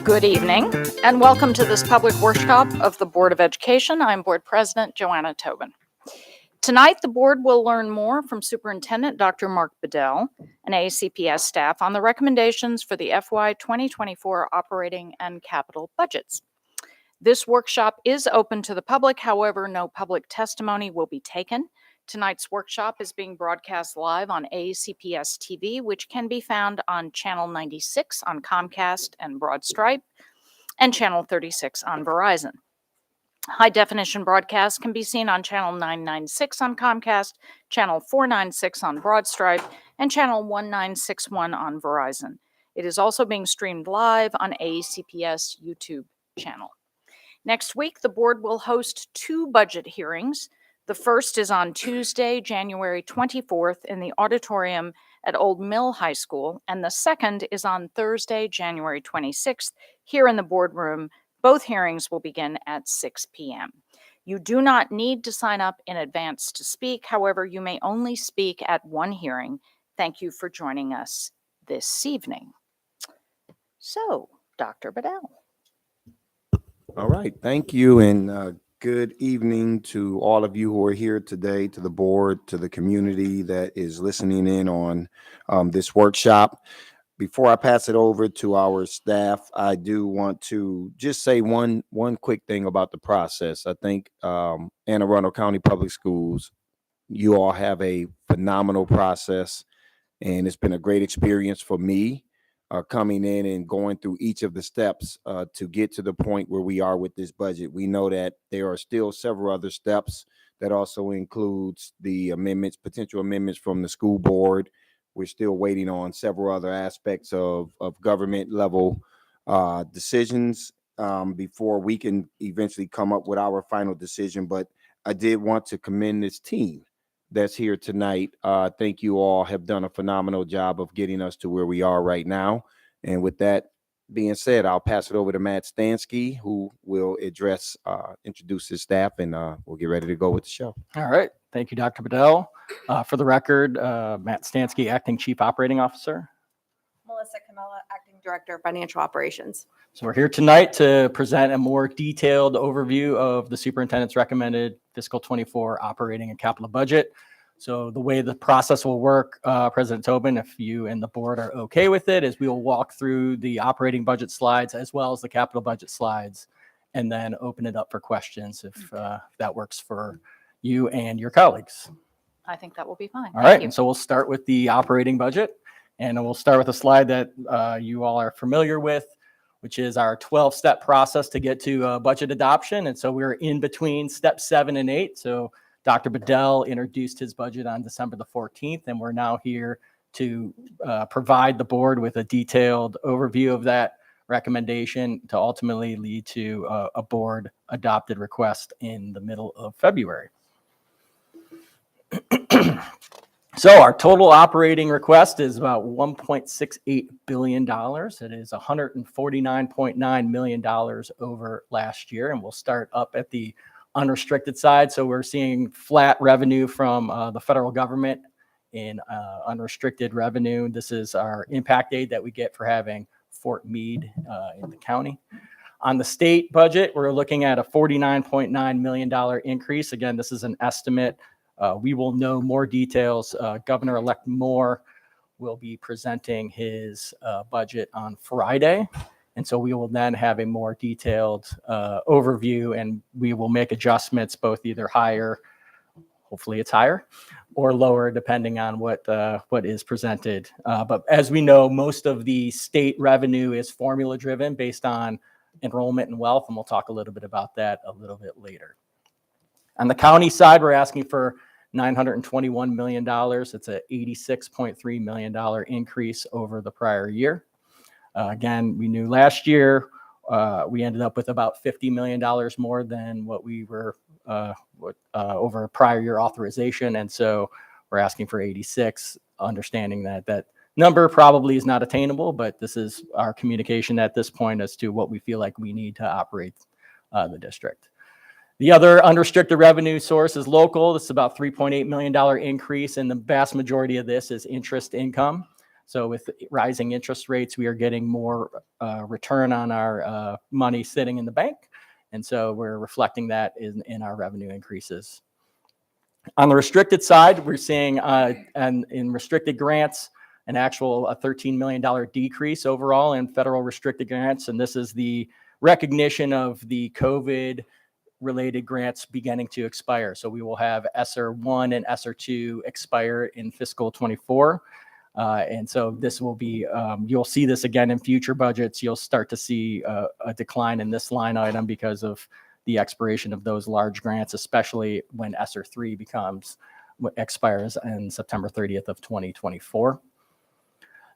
Good evening, and welcome to this public workshop of the Board of Education. I'm Board President Joanna Tobin. Tonight, the board will learn more from Superintendent Dr. Mark Bedell and ACPS staff on the recommendations for the FY 2024 operating and capital budgets. This workshop is open to the public, however, no public testimony will be taken. Tonight's workshop is being broadcast live on ACPS TV, which can be found on Channel 96 on Comcast and Broadstripe, and Channel 36 on Verizon. High-definition broadcasts can be seen on Channel 996 on Comcast, Channel 496 on Broadstripe, and Channel 1961 on Verizon. It is also being streamed live on ACPS YouTube channel. Next week, the board will host two budget hearings. The first is on Tuesday, January 24th in the auditorium at Old Mill High School, and the second is on Thursday, January 26th, here in the boardroom. Both hearings will begin at 6 p.m. You do not need to sign up in advance to speak. However, you may only speak at one hearing. Thank you for joining us this evening. So, Dr. Bedell. All right, thank you, and good evening to all of you who are here today, to the board, to the community that is listening in on this workshop. Before I pass it over to our staff, I do want to just say one quick thing about the process. I think Anne Arundel County Public Schools, you all have a phenomenal process, and it's been a great experience for me coming in and going through each of the steps to get to the point where we are with this budget. We know that there are still several other steps that also includes the amendments, potential amendments from the school board. We're still waiting on several other aspects of government level decisions before we can eventually come up with our final decision. But I did want to commend this team that's here tonight. I think you all have done a phenomenal job of getting us to where we are right now. And with that, being said, I'll pass it over to Matt Stansky, who will introduce his staff, and we'll get ready to go with the show. All right. Thank you, Dr. Bedell. For the record, Matt Stansky, Acting Chief Operating Officer. Melissa Camella, Acting Director of Financial Operations. So we're here tonight to present a more detailed overview of the superintendent's recommended fiscal 24 operating and capital budget. So the way the process will work, President Tobin, if you and the board are okay with it, is we will walk through the operating budget slides as well as the capital budget slides, and then open it up for questions if that works for you and your colleagues. I think that will be fine. All right, and so we'll start with the operating budget, and we'll start with a slide that you all are familiar with, which is our 12-step process to get to budget adoption. And so we're in between step 7 and 8. So Dr. Bedell introduced his budget on December the 14th, and we're now here to provide the board with a detailed overview of that recommendation to ultimately lead to a board adopted request in the middle of February. So our total operating request is about $1.68 billion. It is $149.9 million over last year. And we'll start up at the unrestricted side. So we're seeing flat revenue from the federal government in unrestricted revenue. This is our impact aid that we get for having Fort Meade in the county. On the state budget, we're looking at a $49.9 million increase. Again, this is an estimate. We will know more details. Governor-elect Moore will be presenting his budget on Friday. And so we will then have a more detailed overview, and we will make adjustments both either higher, hopefully it's higher, or lower depending on what is presented. But as we know, most of the state revenue is formula driven based on enrollment and wealth, and we'll talk a little bit about that a little bit later. On the county side, we're asking for $921 million. It's a $86.3 million increase over the prior year. Again, we knew last year we ended up with about $50 million more than what we were over prior year authorization. And so we're asking for 86, understanding that that number probably is not attainable, but this is our communication at this point as to what we feel like we need to operate the district. The other unrestricted revenue source is local. This is about $3.8 million increase, and the vast majority of this is interest income. So with rising interest rates, we are getting more return on our money sitting in the bank. And so we're reflecting that in our revenue increases. On the restricted side, we're seeing and in restricted grants, an actual $13 million decrease overall in federal restricted grants. And this is the recognition of the COVID related grants beginning to expire. So we will have ESSER 1 and ESSER 2 expire in fiscal 24. And so this will be, you'll see this again in future budgets. You'll start to see a decline in this line item because of the expiration of those large grants, especially when ESSER 3 expires in September 30th of 2024.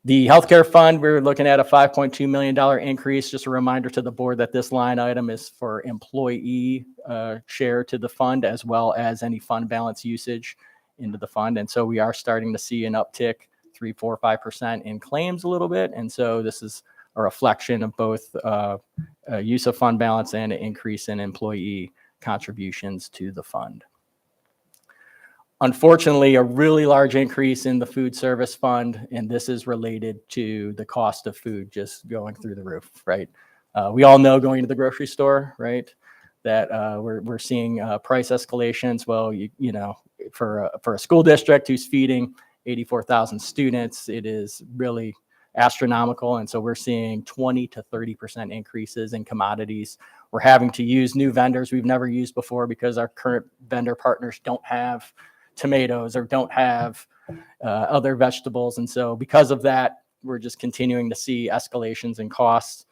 The healthcare fund, we're looking at a $5.2 million increase. Just a reminder to the board that this line item is for employee share to the fund, as well as any fund balance usage into the fund. And so we are starting to see an uptick 3, 4, 5% in claims a little bit. And so this is a reflection of both use of fund balance and an increase in employee contributions to the fund. Unfortunately, a really large increase in the food service fund, and this is related to the cost of food just going through the roof, right? We all know going to the grocery store, right, that we're seeing price escalations. Well, you know, for a school district who's feeding 84,000 students, it is really astronomical. And so we're seeing 20 to 30% increases in commodities. We're having to use new vendors we've never used before because our current vendor partners don't have tomatoes or don't have other vegetables. And so because of that, we're just continuing to see escalations in costs.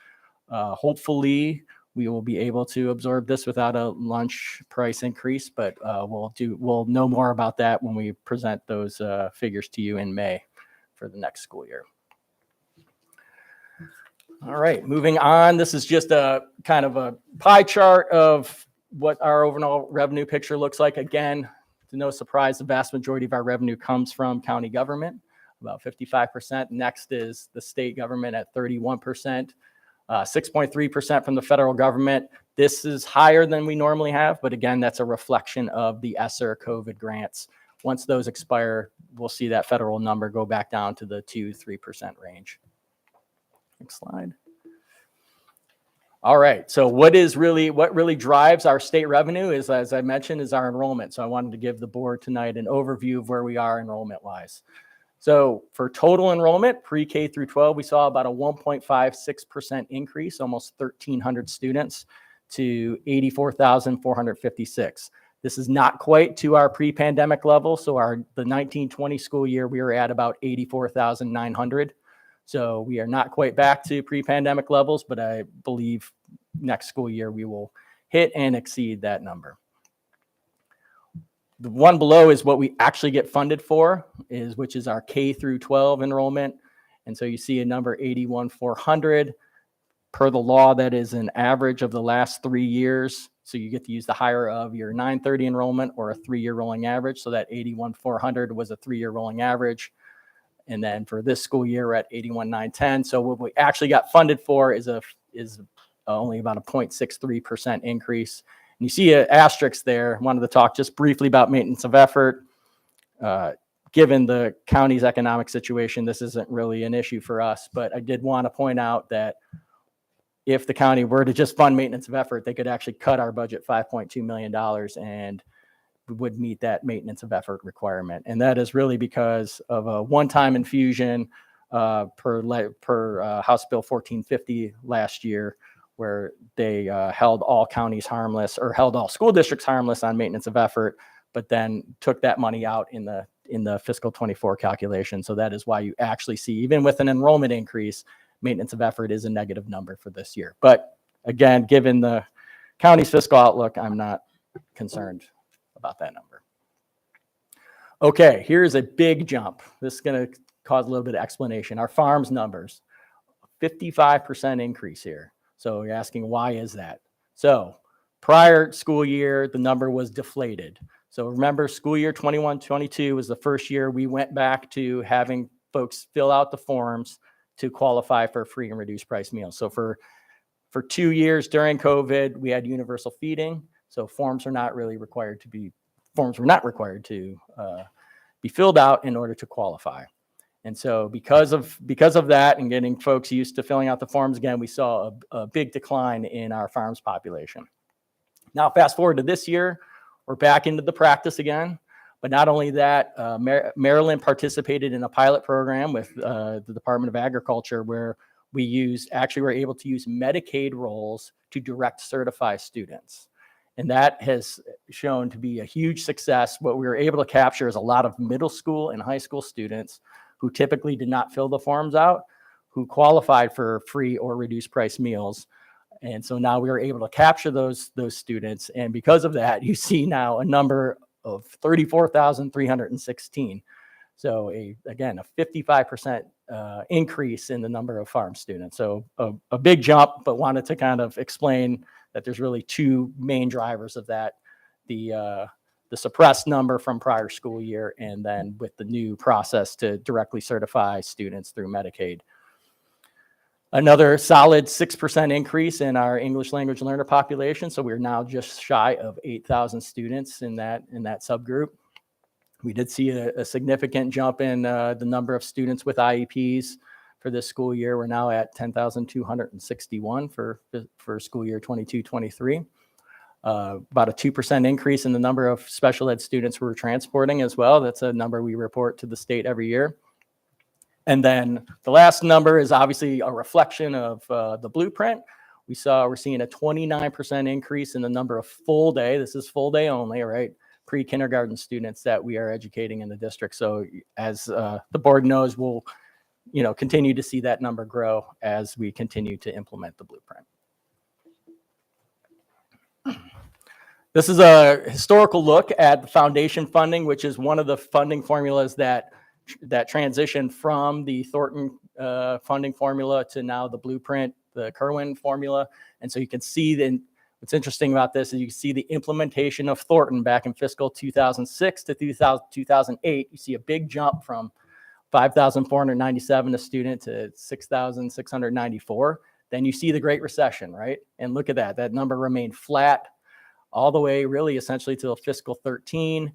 Hopefully we will be able to absorb this without a lunch price increase, but we'll know more about that when we present those figures to you in May for the next school year. All right, moving on. This is just a kind of a pie chart of what our overall revenue picture looks like. Again, to no surprise, the vast majority of our revenue comes from county government, about 55%. Next is the state government at 31%. 6.3% from the federal government. This is higher than we normally have, but again, that's a reflection of the ESSER COVID grants. Once those expire, we'll see that federal number go back down to the 2-3% range. Next slide. All right, so what really drives our state revenue is, as I mentioned, is our enrollment. So I wanted to give the board tonight an overview of where we are enrollment-wise. So for total enrollment, pre-K through 12, we saw about a 1.56% increase, almost 1,300 students to 84,456. This is not quite to our pre-pandemic level. So the 1920 school year, we were at about 84,900. So we are not quite back to pre-pandemic levels, but I believe next school year we will hit and exceed that number. The one below is what we actually get funded for, which is our K through 12 enrollment. And so you see a number 81,400. Per the law, that is an average of the last 3 years. So you get to use the higher of your 930 enrollment or a 3-year rolling average. So that 81,400 was a 3-year rolling average. And then for this school year, we're at 81,910. So what we actually got funded for is only about a 0.63% increase. And you see an asterisk there. I wanted to talk just briefly about maintenance of effort. Given the county's economic situation, this isn't really an issue for us. But I did want to point out that if the county were to just fund maintenance of effort, they could actually cut our budget $5.2 million and would meet that maintenance of effort requirement. And that is really because of a one-time infusion per House Bill 1450 last year, where they held all counties harmless, or held all school districts harmless on maintenance of effort, but then took that money out in the fiscal 24 calculation. So that is why you actually see, even with an enrollment increase, maintenance of effort is a negative number for this year. But again, given the county's fiscal outlook, I'm not concerned about that number. Okay, here's a big jump. This is going to cause a little bit of explanation. Our farms numbers, 55% increase here. So you're asking, why is that? So prior school year, the number was deflated. So remember, school year 21-22 was the first year we went back to having folks fill out the forms to qualify for free and reduced price meals. So for 2 years during COVID, we had universal feeding. So forms were not required to be filled out in order to qualify. And so because of that and getting folks used to filling out the forms again, we saw a big decline in our farms population. Now, fast forward to this year, we're back into the practice again. But not only that, Maryland participated in a pilot program with the Department of Agriculture, where we were able to use Medicaid rolls to direct certify students. And that has shown to be a huge success. What we were able to capture is a lot of middle school and high school students who typically did not fill the forms out, who qualified for free or reduced price meals. And so now we were able to capture those students. And because of that, you see now a number of 34,316. So again, a 55% increase in the number of farm students. So a big jump, but wanted to kind of explain that there's really two main drivers of that: the suppressed number from prior school year, and then with the new process to directly certify students through Medicaid. Another solid 6% increase in our English language learner population. So we're now just shy of 8,000 students in that subgroup. We did see a significant jump in the number of students with IEPs for this school year. We're now at 10,261 for school year 22-23. About a 2% increase in the number of special ed students we're transporting as well. That's a number we report to the state every year. And then the last number is obviously a reflection of the blueprint. We're seeing a 29% increase in the number of full day. This is full day only, right? Pre-kindergarten students that we are educating in the district. So as the board knows, we'll continue to see that number grow as we continue to implement the blueprint. This is a historical look at the foundation funding, which is one of the funding formulas that transitioned from the Thornton funding formula to now the blueprint, the Kerwin formula. And so you can see what's interesting about this is you can see the implementation of Thornton back in fiscal 2006 to 2008. You see a big jump from 5,497 a student to 6,694. Then you see the Great Recession, right? And look at that. That number remained flat all the way really essentially till fiscal 13.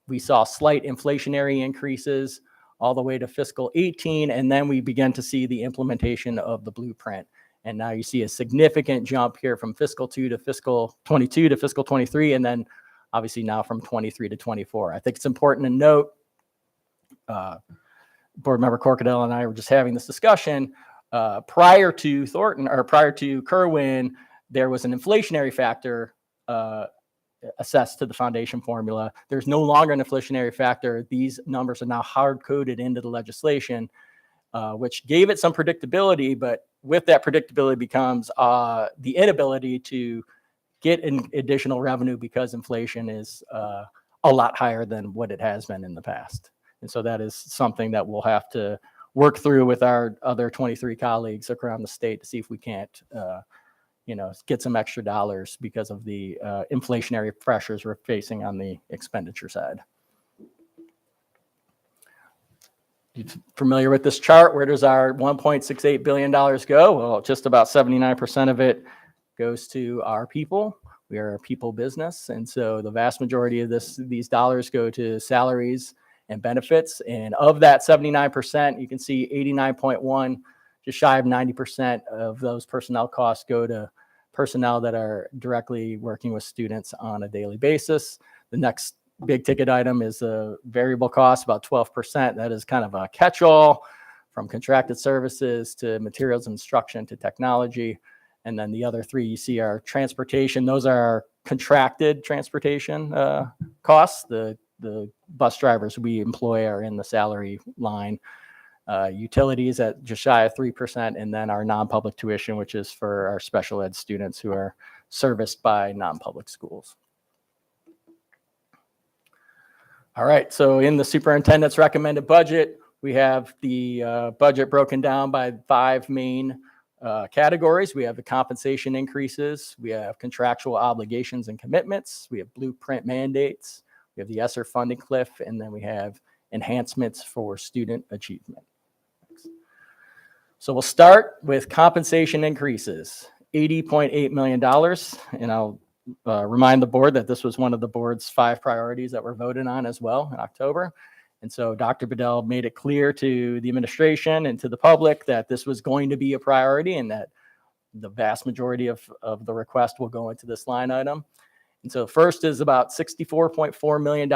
We saw slight inflationary increases all the way to fiscal 18. And then we began to see the implementation of the blueprint. And now you see a significant jump here from fiscal 2 to fiscal 22 to fiscal 23. And then obviously now from 23 to 24. I think it's important to note, Board Member Corkadell and I were just having this discussion, prior to Thornton or prior to Kerwin, there was an inflationary factor assessed to the foundation formula. There's no longer an inflationary factor. These numbers are now hard coded into the legislation, which gave it some predictability, but with that predictability becomes the inability to get an additional revenue because inflation is a lot higher than what it has been in the past. And so that is something that we'll have to work through with our other 23 colleagues around the state to see if we can't, get some extra dollars because of the inflationary pressures we're facing on the expenditure side. You familiar with this chart? Where does our $1.68 billion go? Well, just about 79% of it goes to our people. We are a people business. And so the vast majority of these dollars go to salaries and benefits. And of that 79%, you can see 89.1, just shy of 90% of those personnel costs go to personnel that are directly working with students on a daily basis. The next big ticket item is a variable cost, about 12%. That is kind of a catch-all from contracted services to materials and instruction to technology. And then the other three you see are transportation. Those are our contracted transportation costs. The bus drivers we employ are in the salary line. Utilities at just shy of 3%, and then our non-public tuition, which is for our special ed students who are serviced by non-public schools. All right, so in the superintendent's recommended budget, we have the budget broken down by 5 main categories. We have the compensation increases, we have contractual obligations and commitments, we have blueprint mandates, we have the ESSER funding cliff, and then we have enhancements for student achievement. So we'll start with compensation increases, $80.8 million. And I'll remind the board that this was one of the board's 5 priorities that were voted on as well in October. And so Dr. Bedell made it clear to the administration and to the public that this was going to be a priority and that the vast majority of the request will go into this line item. And so first is about $64.4 million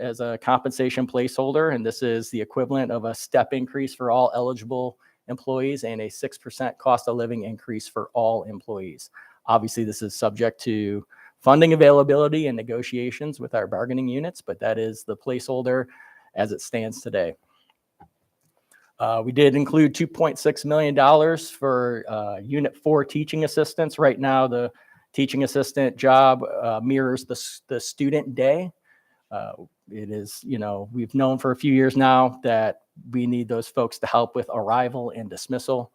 as a compensation placeholder. And this is the equivalent of a step increase for all eligible employees and a 6% cost of living increase for all employees. Obviously, this is subject to funding availability and negotiations with our bargaining units, but that is the placeholder as it stands today. We did include $2.6 million for Unit 4 teaching assistants. Right now, the teaching assistant job mirrors the student day. It is, we've known for a few years now that we need those folks to help with arrival and dismissal.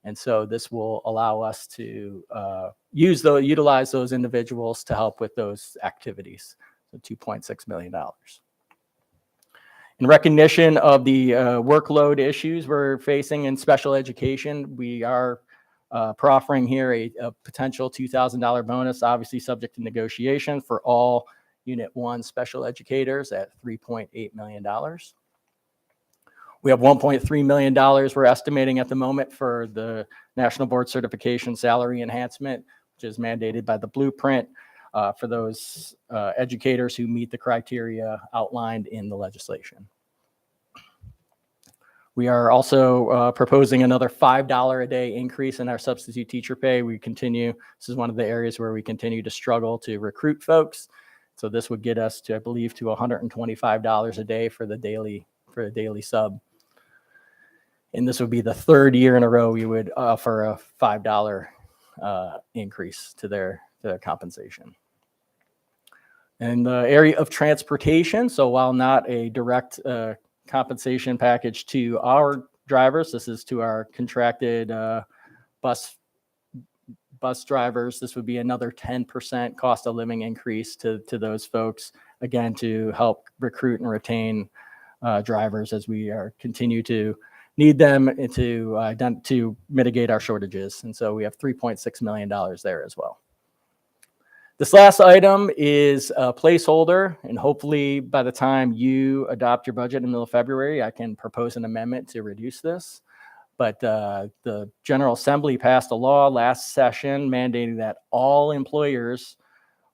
And so this will allow us to utilize those individuals to help with those activities. So $2.6 million. In recognition of the workload issues we're facing in special education, we are proffering here a potential $2,000 bonus, obviously subject to negotiation for all Unit 1 special educators at $3.8 million. We have $1.3 million we're estimating at the moment for the National Board Certification Salary Enhancement, which is mandated by the blueprint for those educators who meet the criteria outlined in the legislation. We are also proposing another $5 a day increase in our substitute teacher pay. This is one of the areas where we continue to struggle to recruit folks. So this would get us to, I believe, to $125 a day for the daily sub. And this would be the 3rd year in a row we would offer a $5 increase to their compensation. In the area of transportation, so while not a direct compensation package to our drivers, this is to our contracted bus drivers. This would be another 10% cost of living increase to those folks, again, to help recruit and retain drivers as we continue to need them to mitigate our shortages. And so we have $3.6 million there as well. This last item is a placeholder, and hopefully by the time you adopt your budget in the middle of February, I can propose an amendment to reduce this. But the General Assembly passed a law last session mandating that all employers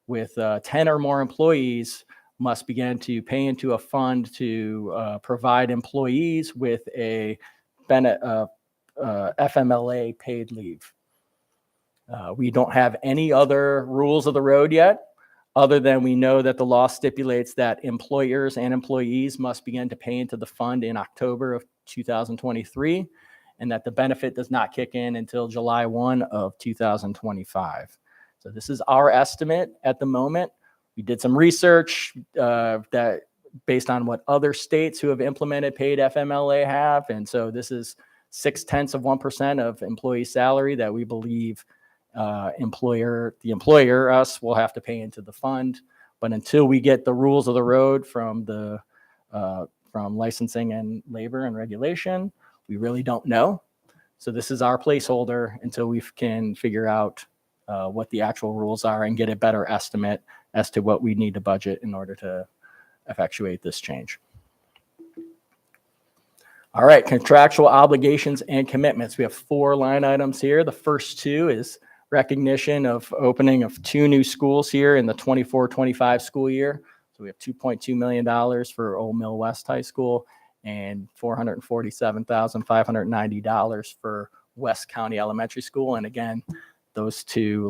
with 10 or more employees must begin to pay into a fund to provide employees with a FMLA paid leave. We don't have any other rules of the road yet, other than we know that the law stipulates that employers and employees must begin to pay into the fund in October of 2023, and that the benefit does not kick in until July 1 of 2025. So this is our estimate at the moment. We did some research that based on what other states who have implemented paid FMLA have, and so this is 0.6% of employee salary that we believe the employer, us, will have to pay into the fund. But until we get the rules of the road from from licensing and labor and regulation, we really don't know. So this is our placeholder until we can figure out what the actual rules are and get a better estimate as to what we need to budget in order to effectuate this change. All right, contractual obligations and commitments. We have 4 line items here. The first 2 is recognition of opening of 2 new schools here in the 24-25 school year. So we have $2.2 million for Old Mill West High School and $447,590 for West County Elementary School. And again, those two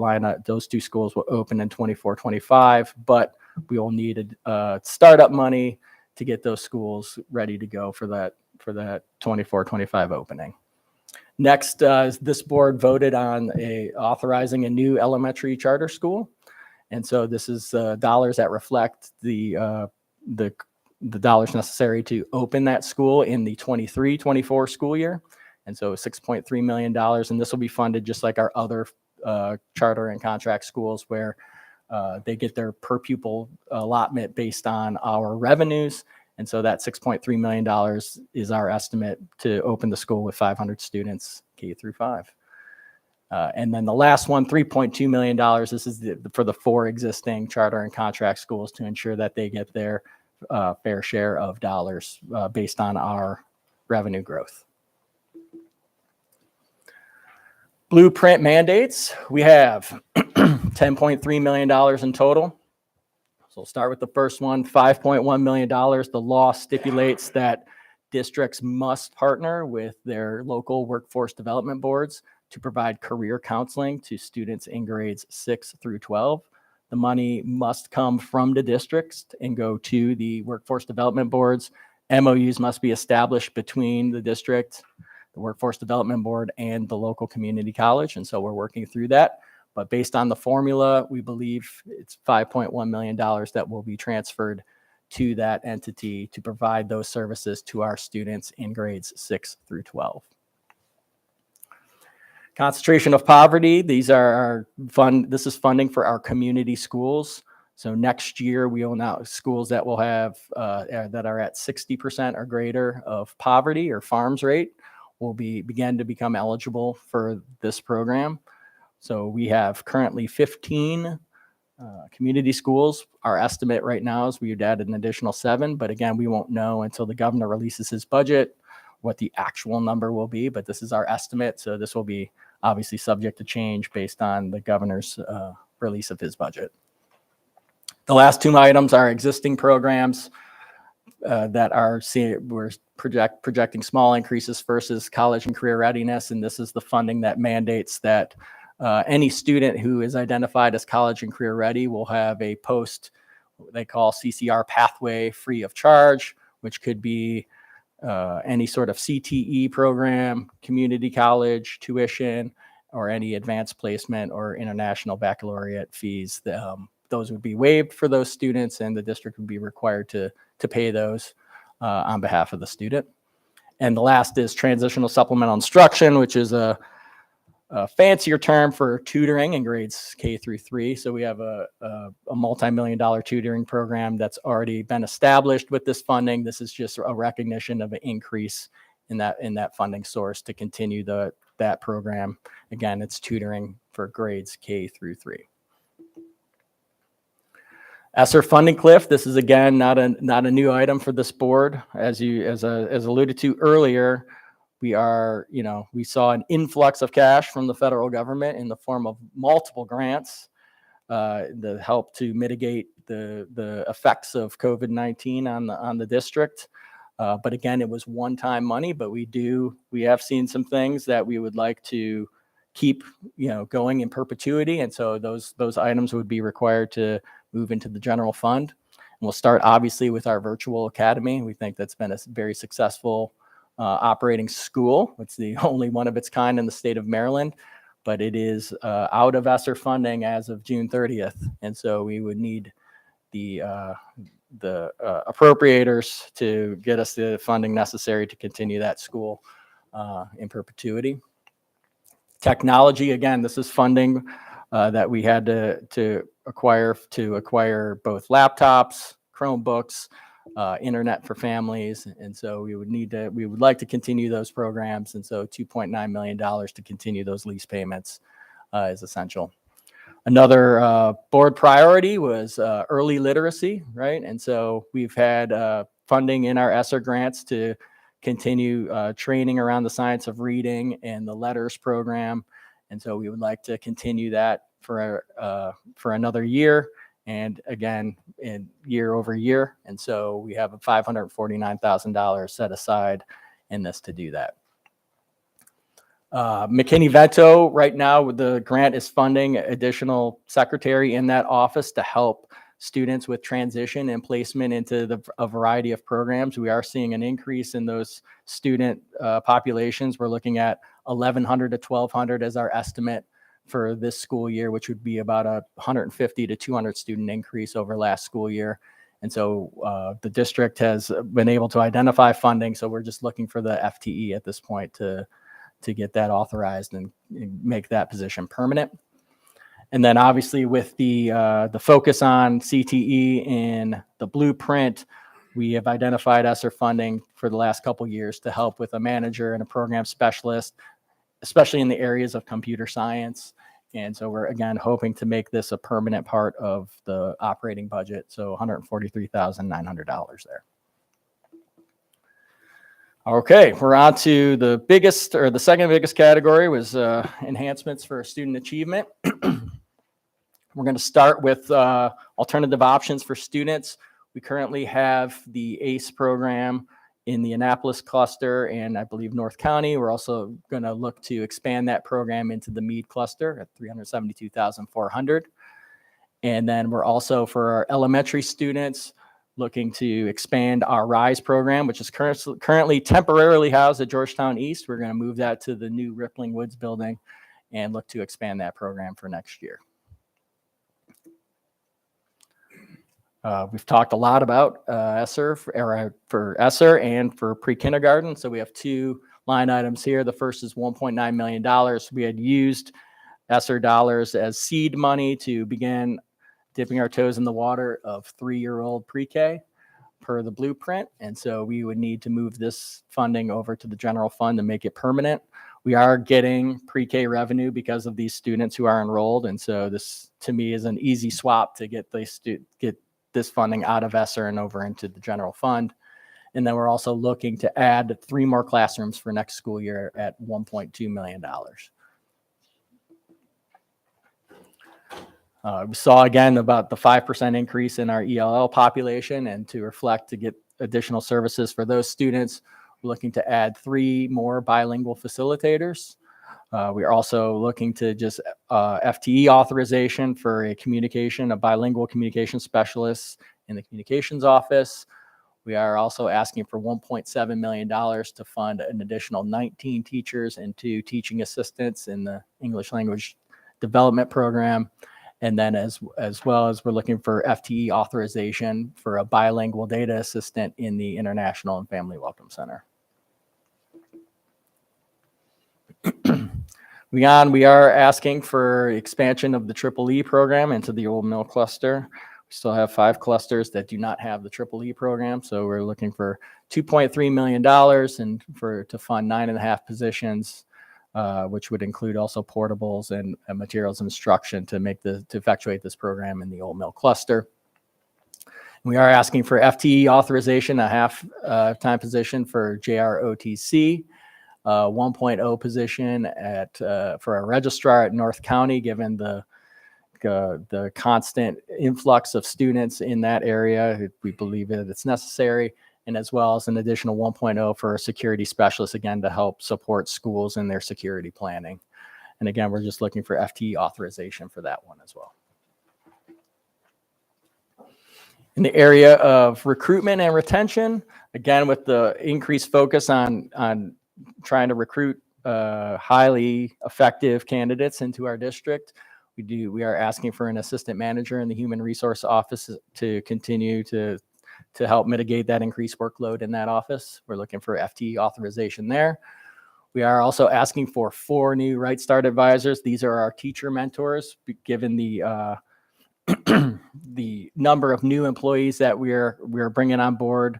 schools will open in 24-25, but we will need startup money to get those schools ready to go for that 24-25 opening. Next, this board voted on authorizing a new elementary charter school. And so this is dollars that reflect the dollars necessary to open that school in the 23-24 school year. And so $6.3 million, and this will be funded just like our other charter and contract schools where they get their per pupil allotment based on our revenues. And so that $6.3 million is our estimate to open the school with 500 students, K through 5. And then the last one, $3.2 million, this is for the 4 existing charter and contract schools to ensure that they get their fair share of dollars based on our revenue growth. Blueprint mandates, we have $10.3 million in total. So we'll start with the first one, $5.1 million. The law stipulates that districts must partner with their local workforce development boards to provide career counseling to students in grades 6 through 12. The money must come from the districts and go to the workforce development boards. MOUs must be established between the district, the workforce development board, and the local community college. And so we're working through that. But based on the formula, we believe it's $5.1 million that will be transferred to that entity to provide those services to our students in grades 6 through 12. Concentration of poverty. These are this is funding for our community schools. So next year we will now schools that will have that are at 60% or greater of poverty or farms rate will begin to become eligible for this program. So we have currently 15 community schools. Our estimate right now is we would add an additional 7, but again, we won't know until the governor releases his budget what the actual number will be, but this is our estimate. So this will be obviously subject to change based on the governor's release of his budget. The last 2 items are existing programs that we're projecting small increases versus college and career readiness, and this is the funding that mandates that any student who is identified as college and career ready will have a post they call CCR pathway free of charge, which could be any sort of CTE program, community college tuition, or any advanced placement or international baccalaureate fees. Those would be waived for those students, and the district would be required to pay those on behalf of the student. And the last is transitional supplemental instruction, which is a fancier term for tutoring in grades K through 3. So we have a multi-million-dollar tutoring program that's already been established with this funding. This is just a recognition of an increase in that funding source to continue that program. Again, it's tutoring for grades K through 3. ESSER funding cliff. This is again not a new item for this board. As alluded to earlier, we saw an influx of cash from the federal government in the form of multiple grants that help to mitigate the effects of COVID-19 on the district. But again, it was one-time money, but we have seen some things that we would like to keep, going in perpetuity. And so those items would be required to move into the general fund. And we'll start obviously with our virtual academy. We think that's been a very successful operating school. It's the only one of its kind in the state of Maryland, but it is out of ESSER funding as of June 30th. And so we would need the appropriators to get us the funding necessary to continue that school in perpetuity. Technology, again, this is funding that we had to acquire both laptops, Chromebooks, internet for families. And so we would like to continue those programs. And so $2.9 million to continue those lease payments is essential. Another board priority was early literacy, right? And so we've had funding in our ESSER grants to continue training around the science of reading and the letters program. And so we would like to continue that for another year, and again, in year over year. And so we have a $549,000 set aside in this to do that. McKinney-Vento, right now, the grant is funding additional secretary in that office to help students with transition and placement into a variety of programs. We are seeing an increase in those student populations. We're looking at 1,100 to 1,200 as our estimate for this school year, which would be about a 150 to 200 student increase over last school year. And so the district has been able to identify funding. So we're just looking for the FTE at this point to get that authorized and make that position permanent. And then obviously with the focus on CTE in the blueprint, we have identified ESSER funding for the last couple of years to help with a manager and a program specialist, especially in the areas of computer science. And so we're, again, hoping to make this a permanent part of the operating budget. So $143,900 there. Okay, we're on to the biggest, or the second biggest category was enhancements for student achievement. We're going to start with alternative options for students. We currently have the ACE program in the Annapolis cluster and I believe North County. We're also going to look to expand that program into the Meade cluster at $372,400. And then we're also, for our elementary students, looking to expand our RISE program, which is currently temporarily housed at Georgetown East. We're going to move that to the new Rippling Woods building and look to expand that program for next year. We've talked a lot about ESSER for ESSER and for pre-kindergarten. So we have two line items here. The first is $1.9 million. We had used ESSER dollars as seed money to begin dipping our toes in the water of 3-year-old pre-K per the blueprint. And so we would need to move this funding over to the general fund and make it permanent. We are getting pre-K revenue because of these students who are enrolled. And so this, to me, is an easy swap to get this funding out of ESSER and over into the general fund. And then we're also looking to add 3 more classrooms for next school year at $1.2 million. We saw again about the 5% increase in our ELL population, and to reflect to get additional services for those students, we're looking to add 3 more bilingual facilitators. We are also looking to just FTE authorization for a bilingual communication specialist in the communications office. We are also asking for $1.7 million to fund an additional 19 teachers and 2 teaching assistants in the English language development program. And then as well as we're looking for FTE authorization for a bilingual data assistant in the International and Family Welcome Center. We are asking for expansion of the EEE program into the Old Mill cluster. We still have 5 clusters that do not have the EEE program, so we're looking for $2.3 million to fund 9.5 positions, which would include also portables and materials instruction to effectuate this program in the Old Mill cluster. We are asking for FTE authorization, a half-time position for JROTC, 1.0 position for a registrar at North County, given the constant influx of students in that area. We believe that it's necessary, and as well as an additional 1.0 for a security specialist, again, to help support schools in their security planning. And again, we're just looking for FTE authorization for that one as well. In the area of recruitment and retention, again, with the increased focus on trying to recruit highly effective candidates into our district, we are asking for an assistant manager in the human resource office to continue to help mitigate that increased workload in that office. We're looking for FTE authorization there. We are also asking for 4 new Right Start advisors. These are our teacher mentors, given the the number of new employees that we're bringing on board.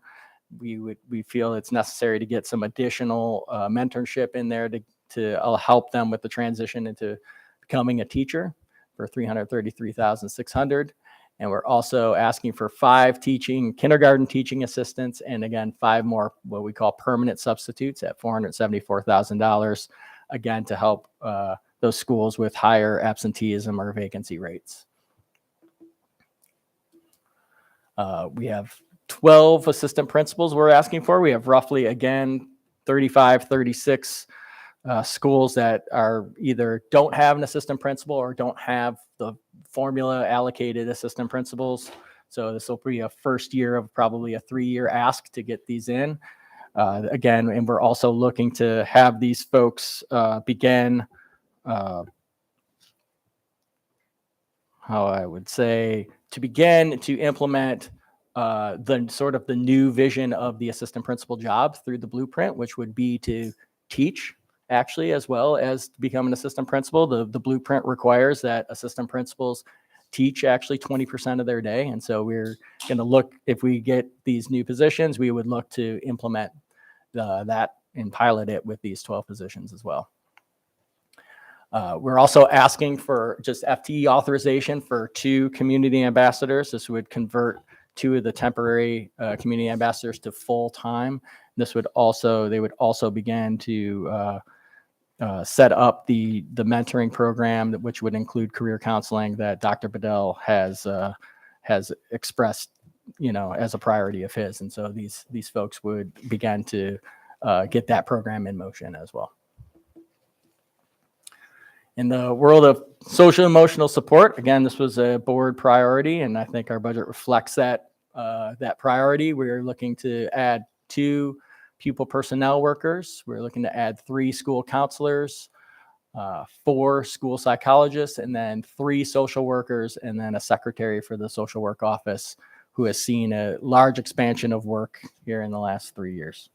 We feel it's necessary to get some additional mentorship in there to help them with the transition into becoming a teacher for $333,600. And we're also asking for 5 kindergarten teaching assistants, and again, 5 more what we call permanent substitutes at $474,000, again, to help those schools with higher absenteeism or vacancy rates. We have 12 assistant principals we're asking for. We have roughly, again, 35, 36 schools that are either don't have an assistant principal or don't have the formula allocated assistant principals. So this will be a first year of probably a 3-year ask to get these in. Again, and we're also looking to have these folks begin, how I would say, to begin to implement the new vision of the assistant principal job through the blueprint, which would be to teach actually, as well as become an assistant principal. The blueprint requires that assistant principals teach actually 20% of their day. And so we're going to look, if we get these new positions, we would look to implement that and pilot it with these 12 positions as well. We're also asking for just FTE authorization for 2 community ambassadors. This would convert 2 of the temporary community ambassadors to full-time. They would also begin to set up the mentoring program, which would include career counseling that Dr. Bedell has expressed, as a priority of his. And so these folks would begin to get that program in motion as well. In the world of social emotional support, again, this was a board priority, and I think our budget reflects that priority. We're looking to add 2 pupil personnel workers. We're looking to add 3 school counselors, 4 school psychologists, and then 3 social workers, and then a secretary for the social work office who has seen a large expansion of work here in the last 3 years.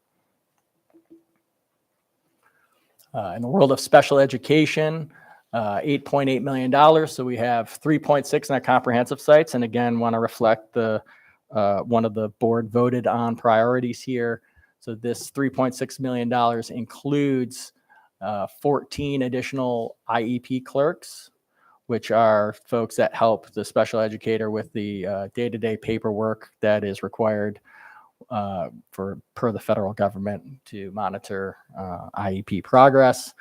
In the world of special education, $8.8 million. So we have 3.6 in our comprehensive sites. And again, want to reflect one of the board voted on priorities here. So this $3.6 million includes 14 additional IEP clerks, which are folks that help the special educator with the day-to-day paperwork that is required per the federal government to monitor IEP progress.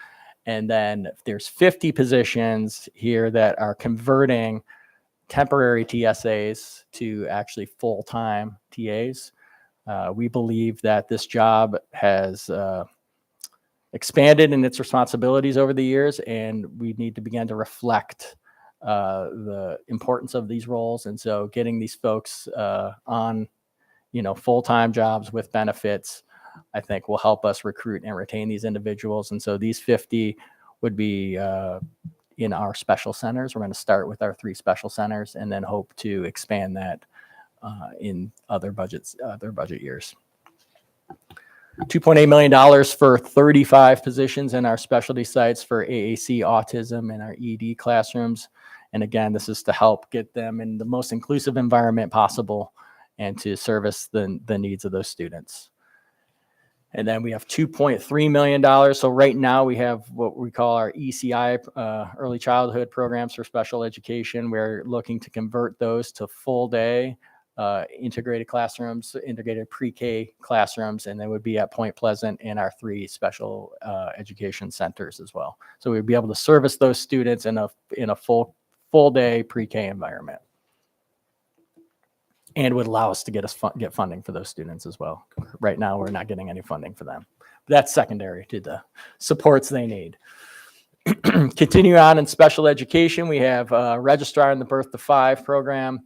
And then there's 50 positions here that are converting temporary TSAs to actually full-time TAs. We believe that this job has expanded in its responsibilities over the years, and we need to begin to reflect the importance of these roles. And so getting these folks on, full-time jobs with benefits, I think will help us recruit and retain these individuals. And so these 50 would be in our special centers. We're going to start with our 3 special centers and then hope to expand that in other budget years. $2.8 million for 35 positions in our specialty sites for AAC autism and our ED classrooms. And again, this is to help get them in the most inclusive environment possible and to service the needs of those students. And then we have $2.3 million. So right now we have what we call our ECI, early childhood programs for special education. We're looking to convert those to full day integrated classrooms, integrated pre-K classrooms, and they would be at Point Pleasant and our 3 special education centers as well. So we'd be able to service those students in a full day pre-K environment, and would allow us to get funding for those students as well. Right now, we're not getting any funding for them. That's secondary to the supports they need. Continue on in special education, we have registrar in the Birth to 5 program.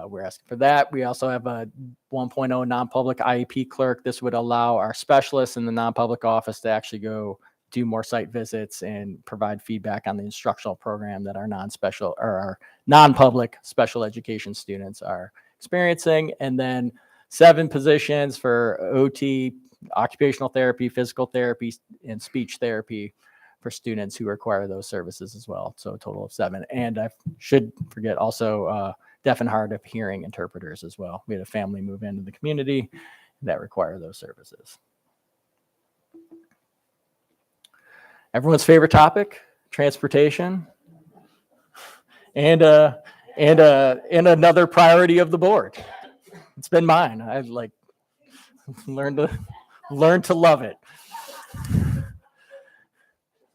We're asking for that. We also have a 1.0 non-public IEP clerk. This would allow our specialists in the non-public office to actually go do more site visits and provide feedback on the instructional program that our our non-public special education students are experiencing. And then 7 positions for OT, occupational therapy, physical therapy, and speech therapy for students who require those services as well. So a total of 7. And I should forget also deaf and hard of hearing interpreters as well. We had a family move into the community that require those services. Everyone's favorite topic, transportation, and another priority of the board. It's been mine. I've learned to love it.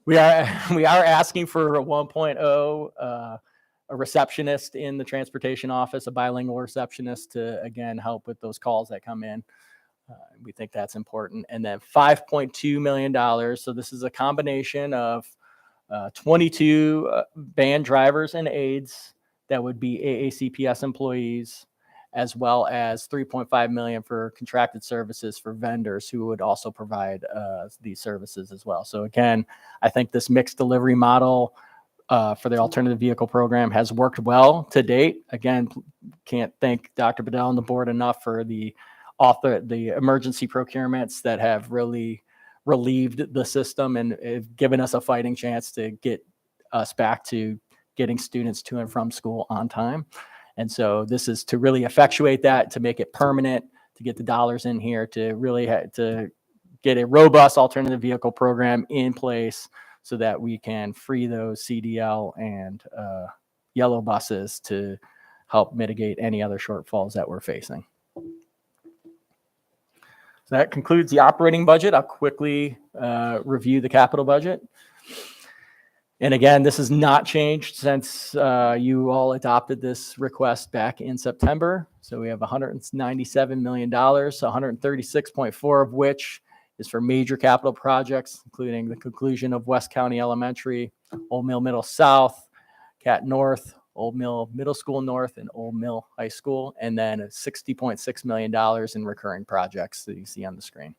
We are asking for a 1.0, a receptionist in the transportation office, a bilingual receptionist to, again, help with those calls that come in. We think that's important. And then $5.2 million. So this is a combination of 22 van drivers and aides that would be AACPS employees, as well as $3.5 million for contracted services for vendors who would also provide these services as well. So again, I think this mixed delivery model for the alternative vehicle program has worked well to date. Again, can't thank Dr. Bedell and the board enough for the emergency procurements that have really relieved the system and have given us a fighting chance to get us back to getting students to and from school on time. And so this is to really effectuate that, to make it permanent, to get the dollars in here, to really to get a robust alternative vehicle program in place so that we can free those CDL and yellow buses to help mitigate any other shortfalls that we're facing. So that concludes the operating budget. I'll quickly review the capital budget. And again, this has not changed since you all adopted this request back in September. So we have $197 million, 136.4 of which is for major capital projects, including the conclusion of West County Elementary, Old Mill Middle South, Cat North, Old Mill Middle School North, and Old Mill High School, and then $60.6 million in recurring projects that you see on the screen.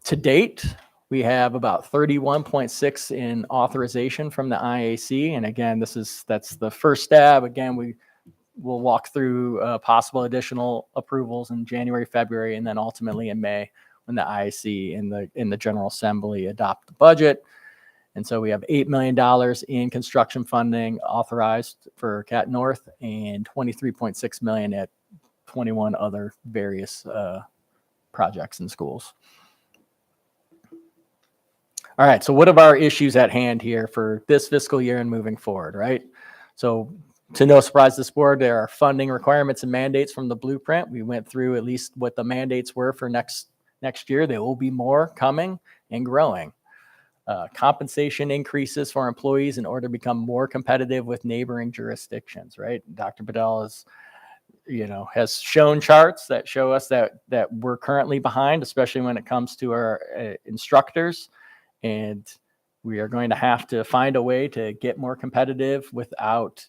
To date, we have about 31.6 in authorization from the IAC. And again, that's the first stab. Again, we'll walk through possible additional approvals in January, February, and then ultimately in May when the IAC in the General Assembly adopt the budget. And so we have $8 million in construction funding authorized for Cat North and $23.6 million at 21 other various projects in schools. All right, so what are our issues at hand here for this fiscal year and moving forward, right? So to no surprise to this board, there are funding requirements and mandates from the blueprint. We went through at least what the mandates were for next year. There will be more coming and growing. Compensation increases for employees in order to become more competitive with neighboring jurisdictions, right? Dr. Bedell has shown charts that show us that we're currently behind, especially when it comes to our instructors. And we are going to have to find a way to get more competitive without,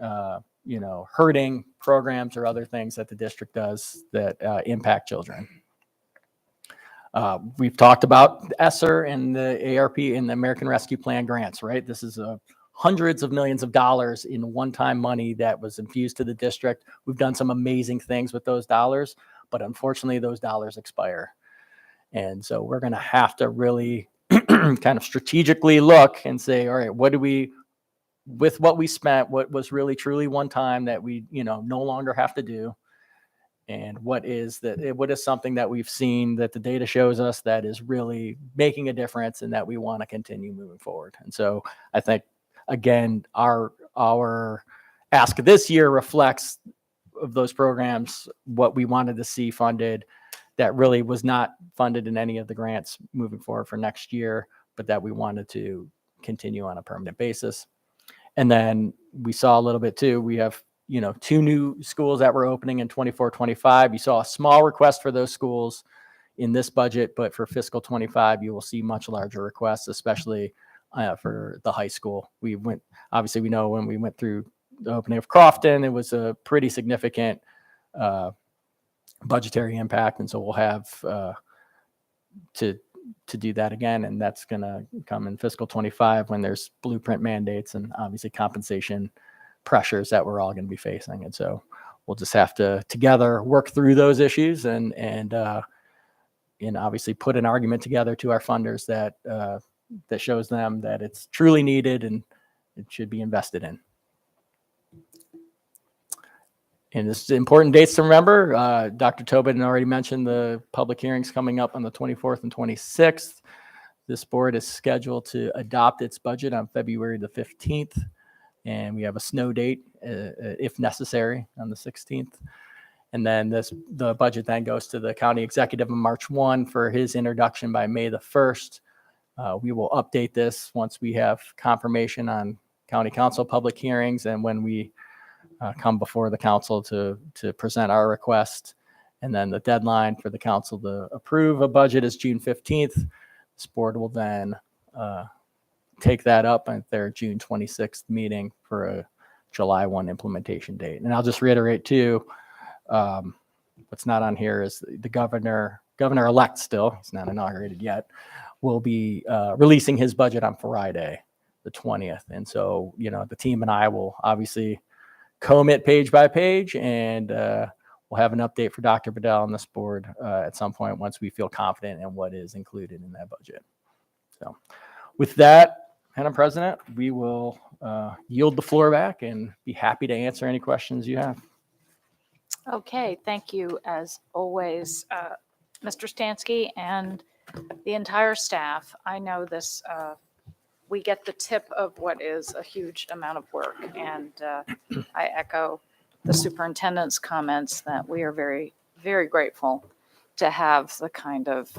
hurting programs or other things that the district does that impact children. We've talked about ESSER and the ARP and the American Rescue Plan grants, right? This is hundreds of millions of dollars in one-time money that was infused to the district. We've done some amazing things with those dollars, but unfortunately those dollars expire. And so we're going to have to really kind of strategically look and say, all right, with what we spent, what was really truly one time that we, no longer have to do, and what is something that we've seen that the data shows us that is really making a difference and that we want to continue moving forward. And so I think, again, our ask this year reflects of those programs, what we wanted to see funded that really was not funded in any of the grants moving forward for next year, but that we wanted to continue on a permanent basis. And then we saw a little bit too, we have, 2 new schools that were opening in 24-25. You saw a small request for those schools in this budget, but for fiscal 25, you will see much larger requests, especially for the high school. Obviously we know when we went through the opening of Crofton, it was a pretty significant budgetary impact. And so we'll have to do that again. And that's going to come in fiscal 25 when there's blueprint mandates and obviously compensation pressures that we're all going to be facing. And so we'll just have to together work through those issues and obviously put an argument together to our funders that shows them that it's truly needed and it should be invested in. And it's important dates to remember. Dr. Tobin already mentioned the public hearings coming up on the 24th and 26th. This board is scheduled to adopt its budget on February the 15th. And we have a snow date, if necessary, on the 16th. And then the budget then goes to the county executive on March 1 for his introduction by May the 1st. We will update this once we have confirmation on county council public hearings and when we come before the council to present our request. And then the deadline for the council to approve a budget is June 15th. This board will then take that up at their June 26th meeting for a July 1 implementation date. And I'll just reiterate too, what's not on here is the governor-elect still, he's not inaugurated yet, will be releasing his budget on Friday, the 20th. And so, the team and I will obviously comb it page by page, and we'll have an update for Dr. Bedell on this board at some point once we feel confident in what is included in that budget. So with that, Madam President, we will yield the floor back and be happy to answer any questions you have. Okay, thank you as always, Mr. Stansky and the entire staff. I know this, we get the tip of what is a huge amount of work, and I echo the superintendent's comments that we are very, very grateful to have the kind of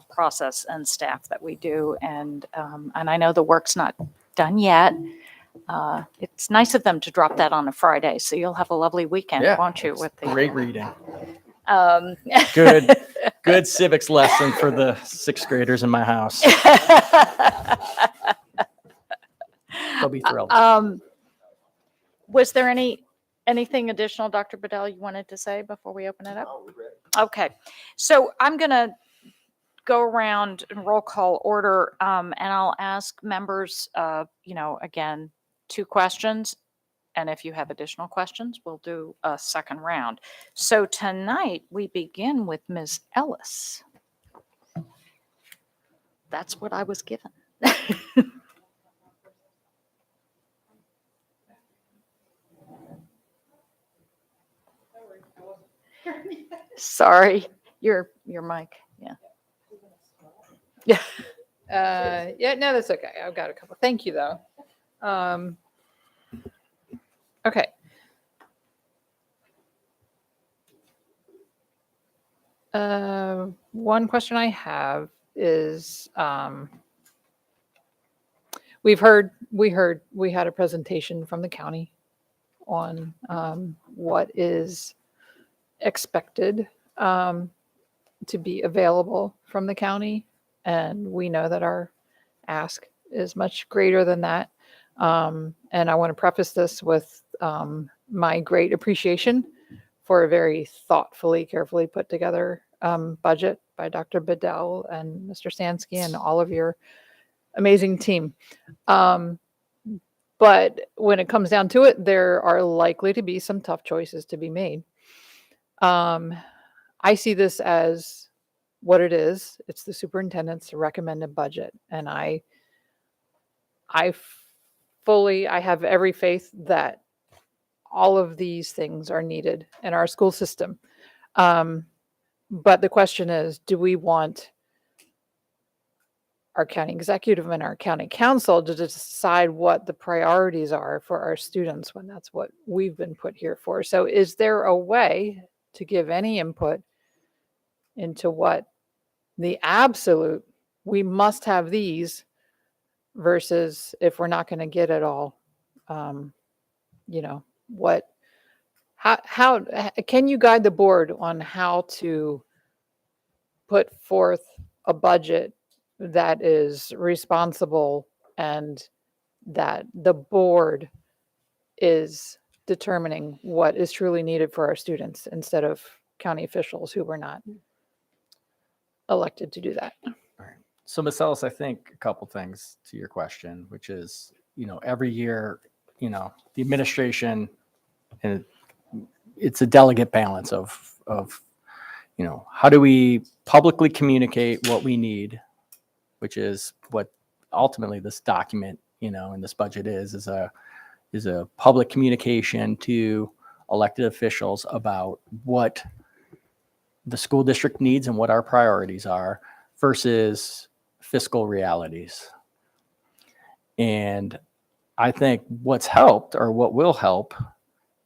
process and staff that we do. And I know the work's not done yet. It's nice of them to drop that on a Friday, so you'll have a lovely weekend, won't you? With the great reading. Good. Good civics lesson for the 6th graders in my house. They'll be thrilled. Was there anything additional, Dr. Bedell, you wanted to say before we open it up? Okay, so I'm going to go around in roll call order, and I'll ask members, again, 2 questions. And if you have additional questions, we'll do a second round. So tonight we begin with Ms. Ellis. That's what I was given. Sorry, your mic. Yeah. Yeah, no, that's okay. I've got a couple. Thank you, though. Okay. One question I have is, we had a presentation from the county on what is expected to be available from the county. And we know that our ask is much greater than that. And I want to preface this with my great appreciation for a very thoughtfully, carefully put together budget by Dr. Bedell and Mr. Stansky and all of your amazing team. But when it comes down to it, there are likely to be some tough choices to be made. I see this as what it is. It's the superintendent's recommended budget. And I have every faith that all of these things are needed in our school system. But the question is, do we want our county executive and our county council to decide what the priorities are for our students when that's what we've been put here for? So is there a way to give any input into what the absolute, we must have these versus if we're not going to get it all, what, how can you guide the board on how to put forth a budget that is responsible and that the board is determining what is truly needed for our students instead of county officials who were not elected to do that? All right. So Ms. Ellis, I think a couple things to your question, which is, every year, the administration, and it's a delicate balance of, how do we publicly communicate what we need, which is what ultimately this document, and this budget is a public communication to elected officials about what the school district needs and what our priorities are versus fiscal realities. And I think what's helped or what will help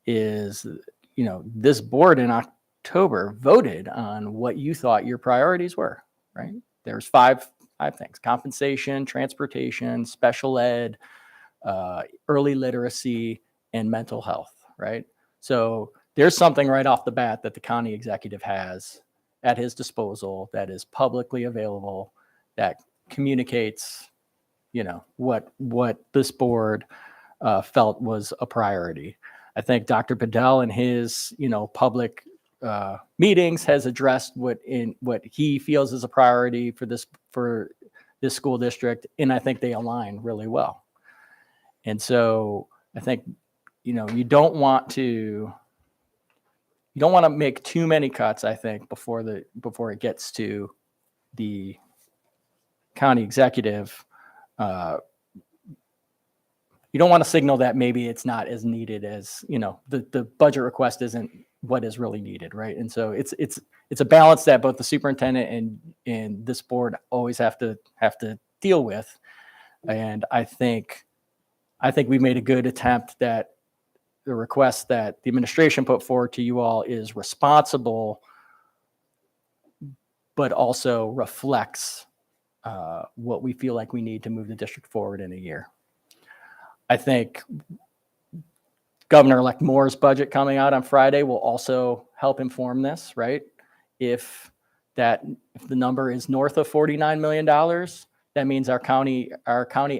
is, this board in October voted on what you thought your priorities were, right? There's five things: compensation, transportation, special ed, early literacy, and mental health, right? So there's something right off the bat that the county executive has at his disposal that is publicly available, that communicates, what this board felt was a priority. I think Dr. Bedell in his, public meetings has addressed what he feels is a priority for this school district, and I think they align really well. And so I think, you don't want to make too many cuts, I think, before it gets to the county executive. You don't want to signal that maybe it's not as needed as, the budget request isn't what is really needed, right? And so it's a balance that both the superintendent and this board always have to deal with. And I think we made a good attempt that the request that the administration put forward to you all is responsible, but also reflects what we feel like we need to move the district forward in a year. I think Governor-elect Moore's budget coming out on Friday will also help inform this, right? If the number is north of $49 million, that means our county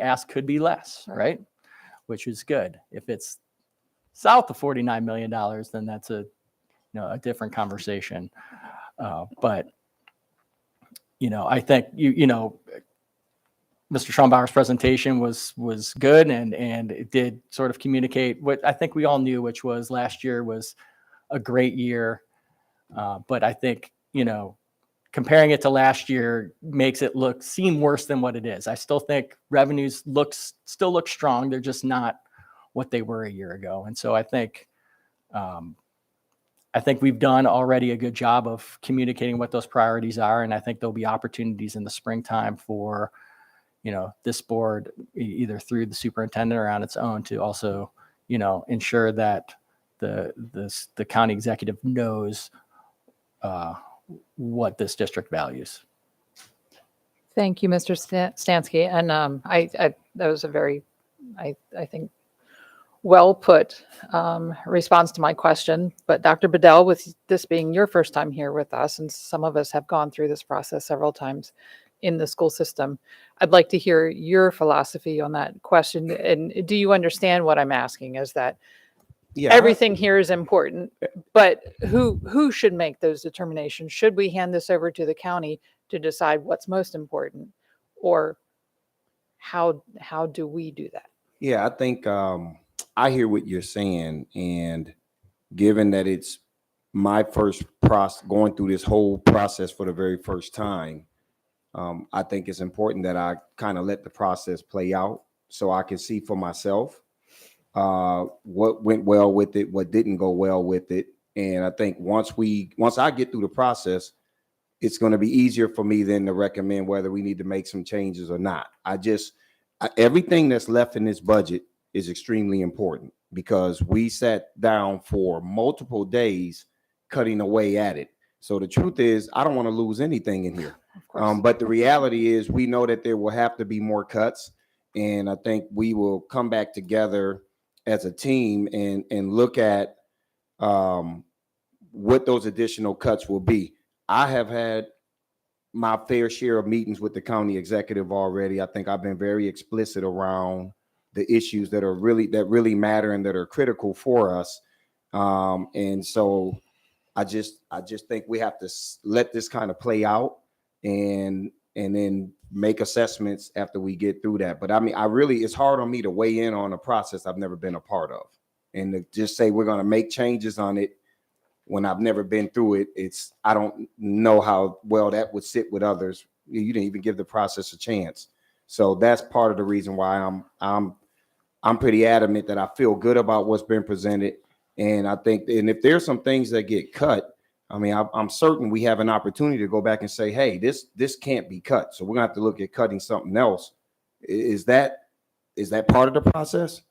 ask could be less, right? Which is good. If it's south of $49 million, then that's a different conversation. But I think Mr. Schaumbauer's presentation was good, and it did sort of communicate what I think we all knew, which was last year was a great year. But I think, comparing it to last year makes it seem worse than what it is. I still think revenues still look strong. They're just not what they were a year ago. And so I think we've done already a good job of communicating what those priorities are. And I think there'll be opportunities in the springtime for, this board, either through the superintendent or on its own, to also, ensure that the county executive knows what this district values. Thank you, Mr. Stansky. And that was a very, I think, well put response to my question. But Dr. Bedell, with this being your first time here with us, and some of us have gone through this process several times in the school system, I'd like to hear your philosophy on that question. And do you understand what I'm asking? Is that everything here is important, but who should make those determinations? Should we hand this over to the county to decide what's most important, or how do we do that? Yeah, I think I hear what you're saying, and given that it's my first process, going through this whole process for the very first time, I think it's important that I kind of let the process play out so I can see for myself what went well with it, what didn't go well with it, And I think once I get through the process, it's going to be easier for me then to recommend whether we need to make some changes or not. Everything that's left in this budget is extremely important because we sat down for multiple days cutting away at it. So the truth is, I don't want to lose anything in here. Of course. But the reality is, we know that there will have to be more cuts, and I think we will come back together as a team and look at what those additional cuts will be. I have had my fair share of meetings with the county executive already. I think I've been very explicit around the issues that really matter and that are critical for us. And so I just think we have to let this kind of play out and then make assessments after we get through that. But I mean, it's hard on me to weigh in on a process I've never been a part of, and to just say we're going to make changes on it when I've never been through it. I don't know how well that would sit with others. You didn't even give the process a chance. So that's part of the reason why I'm pretty adamant that I feel good about what's been presented. And I think, and if there's some things that get cut, I mean, I'm certain we have an opportunity to go back and say, hey, this can't be cut. So we're gonna have to look at cutting something else. Is that part of the process?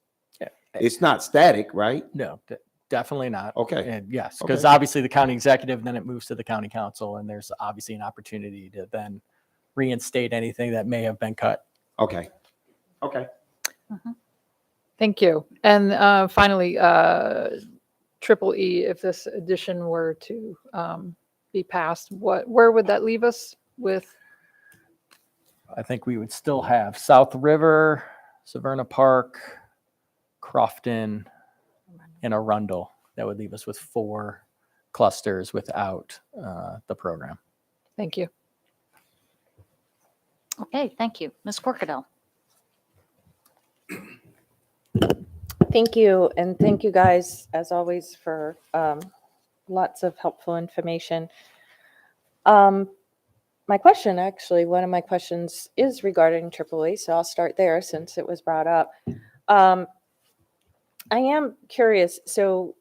Yeah. It's not static, right? No, definitely not. Okay. And yes, Okay. because obviously the county executive, then it moves to the county council, and there's obviously an opportunity to then reinstate anything that may have been cut. Okay. Thank you. And finally, Triple E, if this addition were to be passed, where would that leave us with? I think we would still have South River, Severna Park, Crofton, and Arundel. That would leave us with 4 clusters without the program. Thank you. Okay, thank you. Ms. Corkadell. Thank you. And thank you guys, as always, for lots of helpful information. My question, actually, one of my questions is regarding AAA, so I'll start there since it was brought up. I am curious. So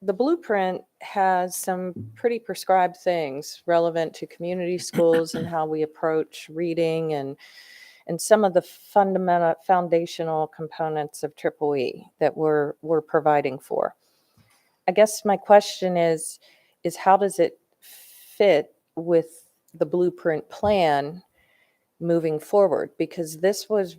the blueprint has some pretty prescribed things relevant to community schools and how we approach reading and some of the foundational components of EEE that we're providing for. I guess my question is how does it fit with the blueprint plan moving forward? Because this was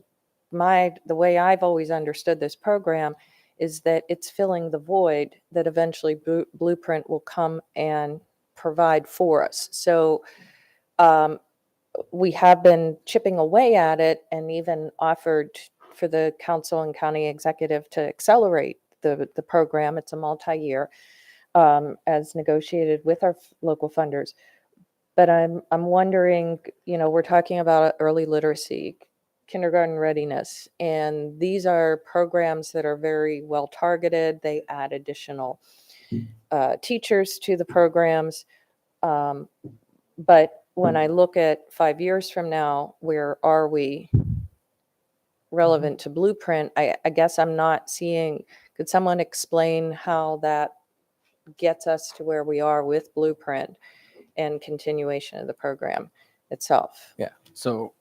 the way I've always understood this program is that it's filling the void that eventually blueprint will come and provide for us. So we have been chipping away at it and even offered for the council and county executive to accelerate the program. It's a multi-year as negotiated with our local funders. But I'm wondering, we're talking about early literacy, kindergarten readiness, and these are programs that are very well targeted. They add additional teachers to the programs. But when I look at 5 years from now, where are we relevant to blueprint? I guess I'm not seeing, could someone explain how that gets us to where we are with blueprint and continuation of the program itself? Yeah. So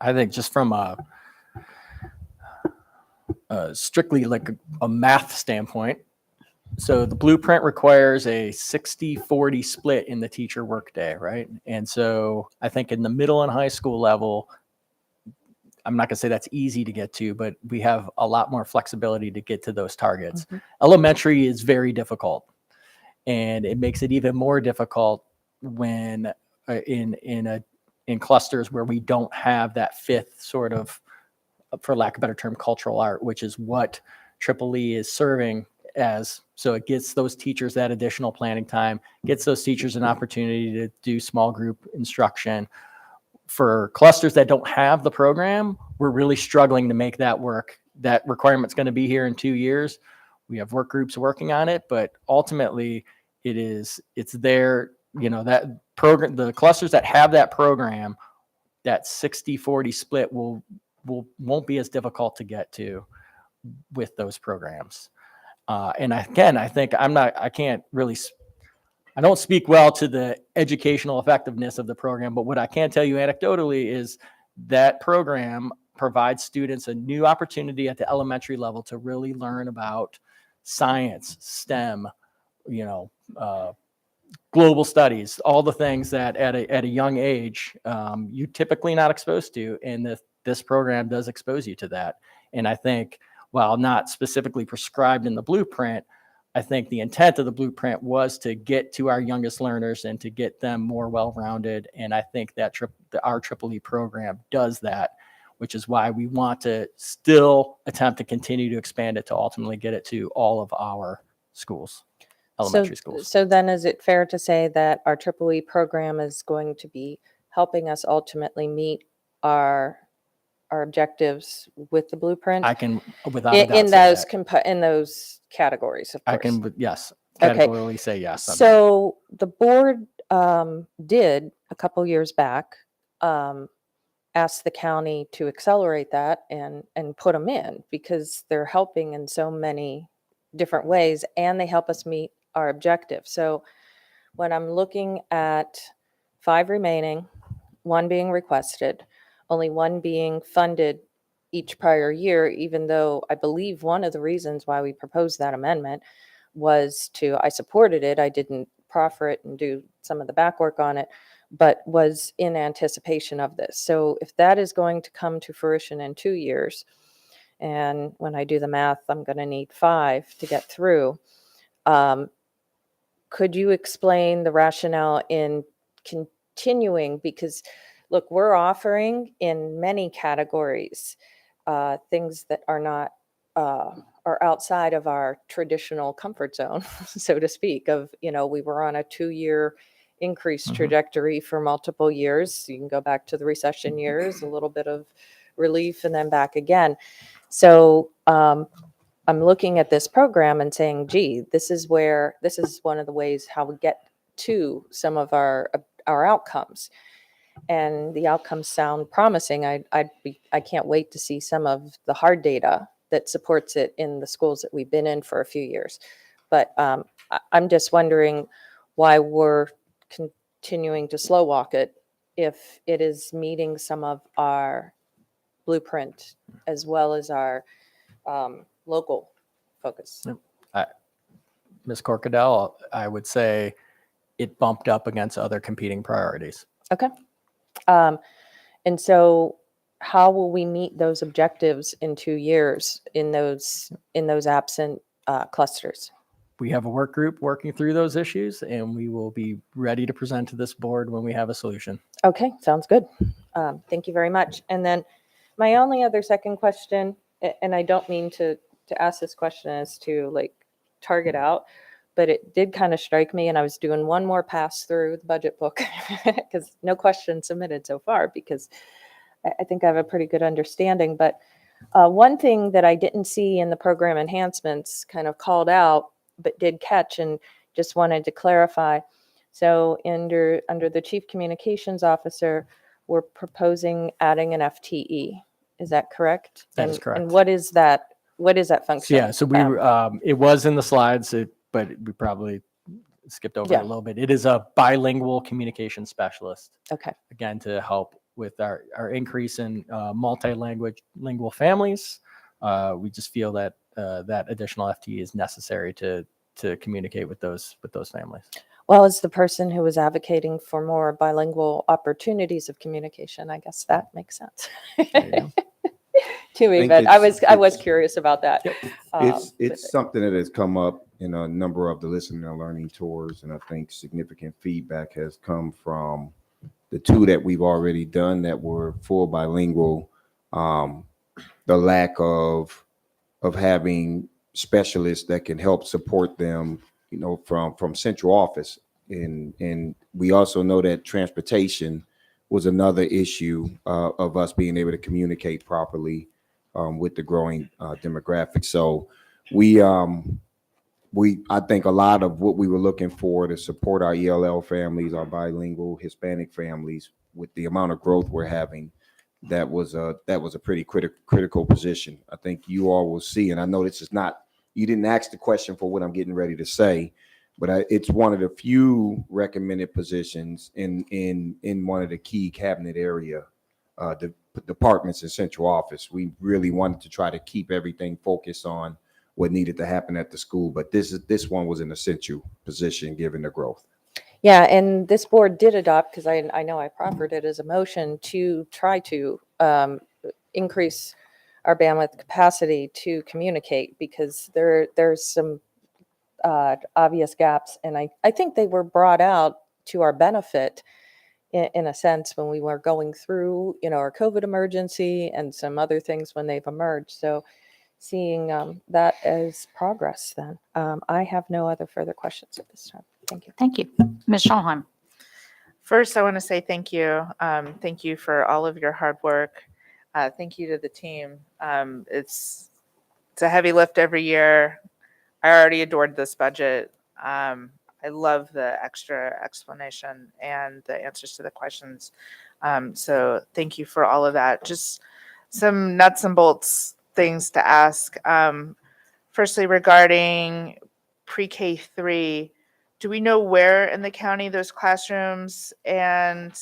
I think just from a strictly like a math standpoint, so the blueprint requires a 60-40 split in the teacher workday, right? And so I think in the middle and high school level, I'm not going to say that's easy to get to, but we have a lot more flexibility to get to those targets. Mm-hmm. Elementary is very difficult, and it makes it even more difficult when in clusters where we don't have that fifth sort of, for lack of a better term, cultural art, which is what EEE is serving as. So it gets those teachers that additional planning time, gets those teachers an opportunity to do small group instruction. For clusters that don't have the program, we're really struggling to make that work. That requirement's going to be here in 2 years. We have work groups working on it, but ultimately it's there, that program, the clusters that have that program, that 60-40 split won't be as difficult to get to with those programs. Again, I think I can't really, I don't speak well to the educational effectiveness of the program, but what I can tell you anecdotally is that program provides students a new opportunity at the elementary level to really learn about science, STEM, global studies, all the things that at a young age you typically not exposed to, and this program does expose you to that. And I think, while not specifically prescribed in the blueprint, I think the intent of the blueprint was to get to our youngest learners and to get them more well-rounded. And I think that our EEE program does that, which is why we want to still attempt to continue to expand it to ultimately get it to all of our schools, elementary schools. So then is it fair to say that our EEE program is going to be helping us ultimately meet our objectives with the blueprint? I can, without a doubt, In say those that. in those categories, of course. I can, yes, Okay. categorically say yes. on that. So the board did a couple years back ask the county to accelerate that and put them in, because they're helping in so many different ways and they help us meet our objective. So when I'm looking at 5 remaining, 1 being requested, only 1 being funded each prior year, even though I believe one of the reasons why we proposed that amendment was I supported it, I didn't proffer it and do some of the back work on it, but was in anticipation of this. So if that is going to come to fruition in 2 years, and when I do the math, I'm going to need 5 to get through, could you explain the rationale in continuing? Because look, we're offering in many categories things that are not are outside of our traditional comfort zone, so to speak. We were on a 2-year increase trajectory for multiple years. You can go back to the recession years, a little bit of relief, and then back again. So I'm looking at this program and saying, gee, this is one of the ways how we get to some of our outcomes. And the outcomes sound promising. I can't wait to see some of the hard data that supports it in the schools that we've been in for a few years. But I'm just wondering why we're continuing to slow walk it if it is meeting some of our blueprint as well as our local focus. Ms. Corkadell, I would say it bumped up against other competing priorities. Okay. And so how will we meet those objectives in 2 years in those absent clusters? We have a work group working through those issues, and we will be ready to present to this board when we have a solution. Okay, sounds good. Thank you very much. And then my only other second question, and I don't mean to ask this question as to like target out, but it did kind of strike me, and I was doing one more pass through the budget book because no questions submitted so far, because I think I have a pretty good understanding. But one thing that I didn't see in the program enhancements kind of called out, but did catch and just wanted to clarify. So under the Chief Communications Officer, we're proposing adding an FTE. Is that correct? That is correct. And what is that? What is that function? Yeah, so it was in the slides, but we probably skipped over it a little bit. It is a bilingual communication specialist. Okay. Again, to help with our increase in multilingual families. We just feel that that additional FTE is necessary to communicate with those families. Well, as the person who was advocating for more bilingual opportunities of communication, I guess that makes sense to me. But I was curious about that. Yep. It's something that has come up in a number of the listening and learning tours, and I think significant feedback has come from the 2 that we've already done that were full bilingual. The lack of having specialists that can help support them, from central office. And we also know that transportation was another issue of us being able to communicate properly with the growing demographic. So I think a lot of what we were looking for to support our ELL families, our bilingual Hispanic families, with the amount of growth we're having, that was a pretty critical position. I think you all will see, and I know this is not you didn't ask the question for what I'm getting ready to say, but it's one of the few recommended positions in one of the key cabinet area departments in central office. We really wanted to try to keep everything focused on what needed to happen at the school, but this one was an essential position given the growth. Yeah, and this board did adopt, because I know I proffered it as a motion to try to increase our bandwidth capacity to communicate, because there's some obvious gaps, and I think they were brought out to our benefit in a sense when we were going through, our COVID emergency and some other things when they've emerged. So seeing that as progress then. I have no other further questions at this time. Thank you. Thank you. Ms. Schallheim. First, I want to say thank you. Thank you for all of your hard work. Thank you to the team. It's a heavy lift every year. I already adored this budget. I love the extra explanation and the answers to the questions. So thank you for all of that. Just some nuts and bolts things to ask. Firstly, regarding pre-K 3, do we know where in the county those classrooms and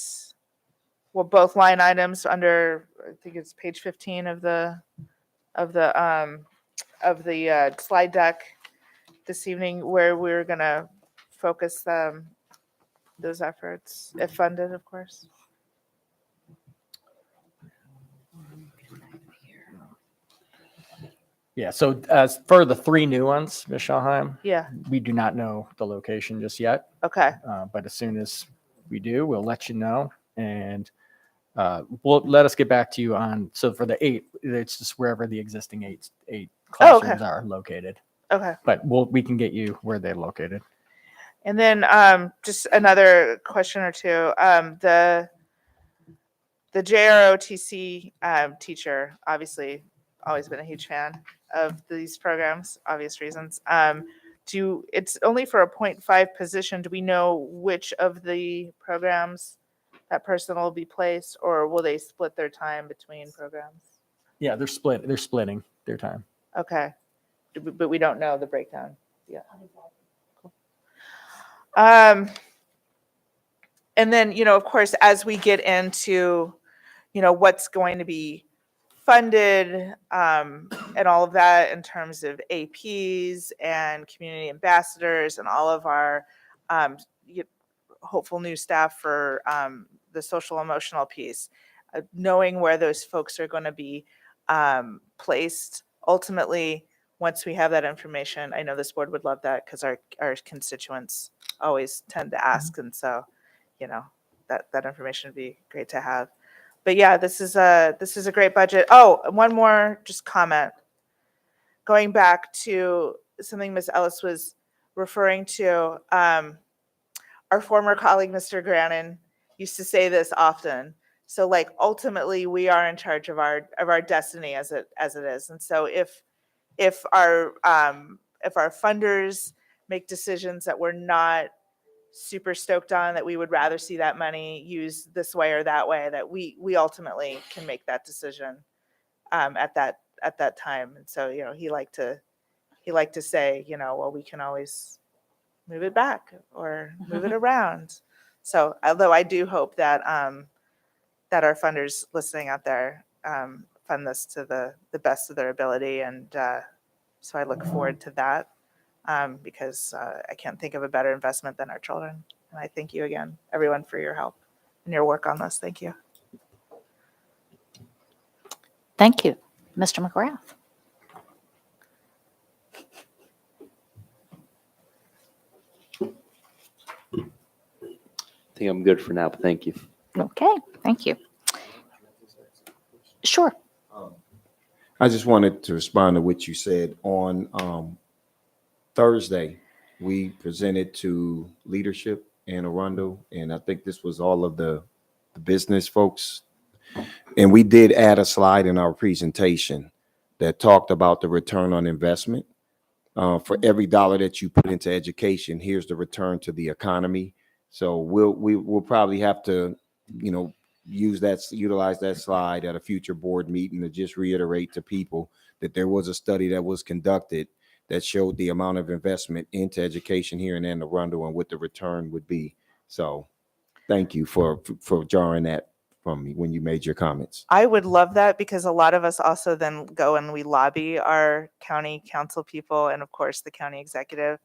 both line items under, I think it's page 15 of the slide deck this evening, where we're gonna focus those efforts, if funded, of course. Yeah, so as for the 3 new ones, Ms. Schallheim, Yeah. we do not know the location just yet. Okay. But as soon as we do, we'll let you know. And we'll let us get back to you on, so for the 8, it's just wherever the existing eight classrooms are located. Okay. But we can get you where they're located. And then just another question or two. The JROTC teacher, obviously, always been a huge fan of these programs, obvious reasons. It's only for a 0.5 position. Do we know which of the programs that person will be placed, or will they split their time between programs? Yeah, they're splitting their time. Okay. But we don't know the breakdown yet. Cool. And then, of course, as we get into, what's going to be funded and all of that in terms of APs and community ambassadors and all of our hopeful new staff for the social emotional piece, knowing where those folks are going to be placed ultimately. Once we have that information, I know this board would love that, because our constituents always tend to ask, and so that information would be great to have. But yeah, this is a great budget. Oh, one more just comment. Going back to something Ms. Ellis was referring to, our former colleague, Mr. Grannon, used to say this often. So, like, ultimately, we are in charge of our destiny as it is. And so, if our funders make decisions that we're not super stoked on, that we would rather see that money used this way or that way, that we ultimately can make that decision at that time. And so, he liked to say, well, we can always move it back or move it around. So, although I do hope that that our funders listening out there fund this to the best of their ability, and so I look forward to that. Because I can't think of a better investment than our children. And I thank you again, everyone, for your help and your work on this. Thank you. Thank you. Mr. McGrath. I think I'm good for now, but thank you. Okay, thank you. Sure. I just wanted to respond to what you said. On Thursday, we presented to leadership in Arundel, and I think this was all of the business folks. And we did add a slide in our presentation that talked about the return on investment. For every dollar that you put into education, here's the return to the economy. So we'll probably have to, utilize that slide at a future board meeting to just reiterate to people that there was a study that was conducted that showed the amount of investment into education here in Anne Arundel and what the return would be. So thank you for jarring that from me when you made your comments. I would love that, because a lot of us also then go and we lobby our county council people and of course the county executive.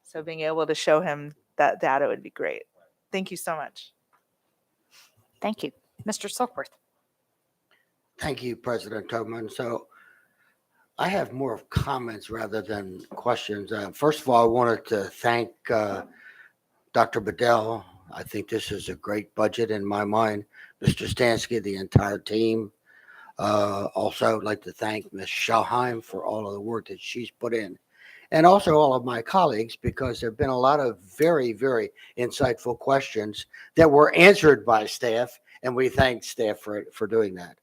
So being able to show him that data would be great. Thank you so much. Thank you. Mr. Silkworth. Thank you, President Tobin. So I have more of comments rather than questions. First of all, I wanted to thank Dr. Bedell. I think this is a great budget in my mind. Mr. Stansky, the entire team. Also, I'd like to thank Ms. Schellheim for all of the work that she's put in. And also all of my colleagues, because there have been a lot of very, very insightful questions that were answered by staff, and we thank staff for doing that.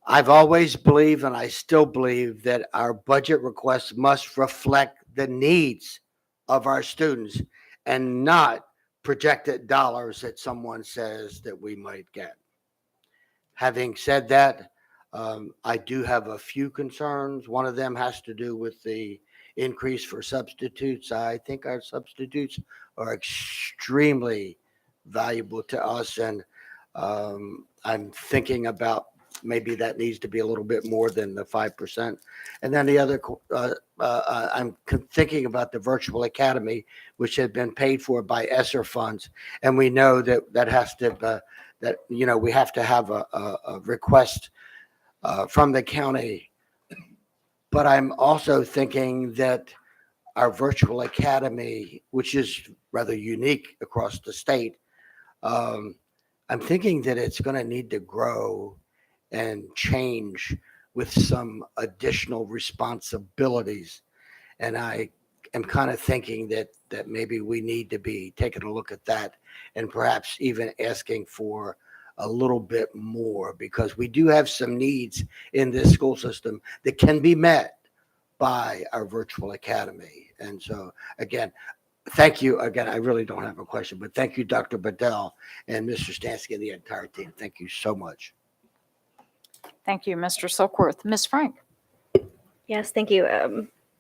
I've always believed, and I still believe, that our budget requests must reflect the needs of our students and not projected dollars that someone says that we might get. Having said that, I do have a few concerns. One of them has to do with the increase for substitutes. I think our substitutes are extremely valuable to us, and I'm thinking about maybe that needs to be a little bit more than the 5%. And then the other, I'm thinking about the virtual academy, which had been paid for by ESSER funds. And we know that has to, that, you know, we have to have a request from the county. But I'm also thinking that our virtual academy, which is rather unique across the state, I'm thinking that it's going to need to grow and change with some additional responsibilities. And I am kind of thinking that maybe we need to be taking a look at that and perhaps even asking for a little bit more, because we do have some needs in this school system that can be met by our virtual academy. And so again, thank you. Again, I really don't have a question, but thank you, Dr. Bedell and Mr. Stansky and the entire team. Thank you so much. Thank you, Mr. Silkworth. Ms. Frank. Yes, thank you.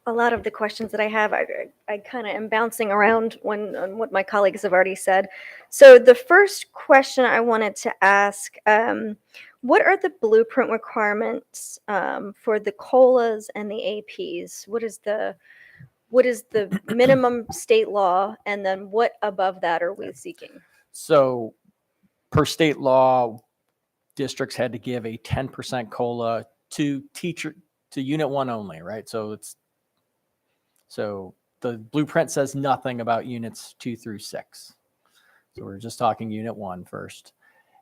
A lot of the questions that I have, I kind of am bouncing around on what my colleagues have already said. So the first question I wanted to ask, what are the blueprint requirements for the COLAs and the APs? What is the minimum state law, and then what above that are we seeking? So per state law, districts had to give a 10% COLA to unit one only, right? So the blueprint says nothing about units 2 through 6. So we're just talking unit 1 first.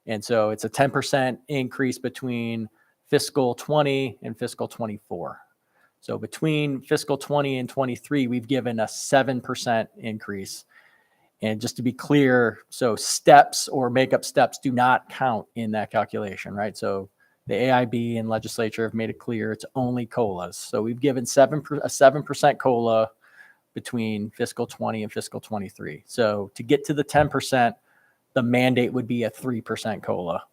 And so it's a 10% increase between fiscal 20 and fiscal 24. So between fiscal 20 and 23, we've given a 7% increase. And just to be clear, so steps or makeup steps do not count in that calculation, right? So the AIB and legislature have made it clear it's only COLAs. So we've given a 7% COLA between fiscal 20 and fiscal 23. So to get to the 10%, the mandate would be a 3% COLA.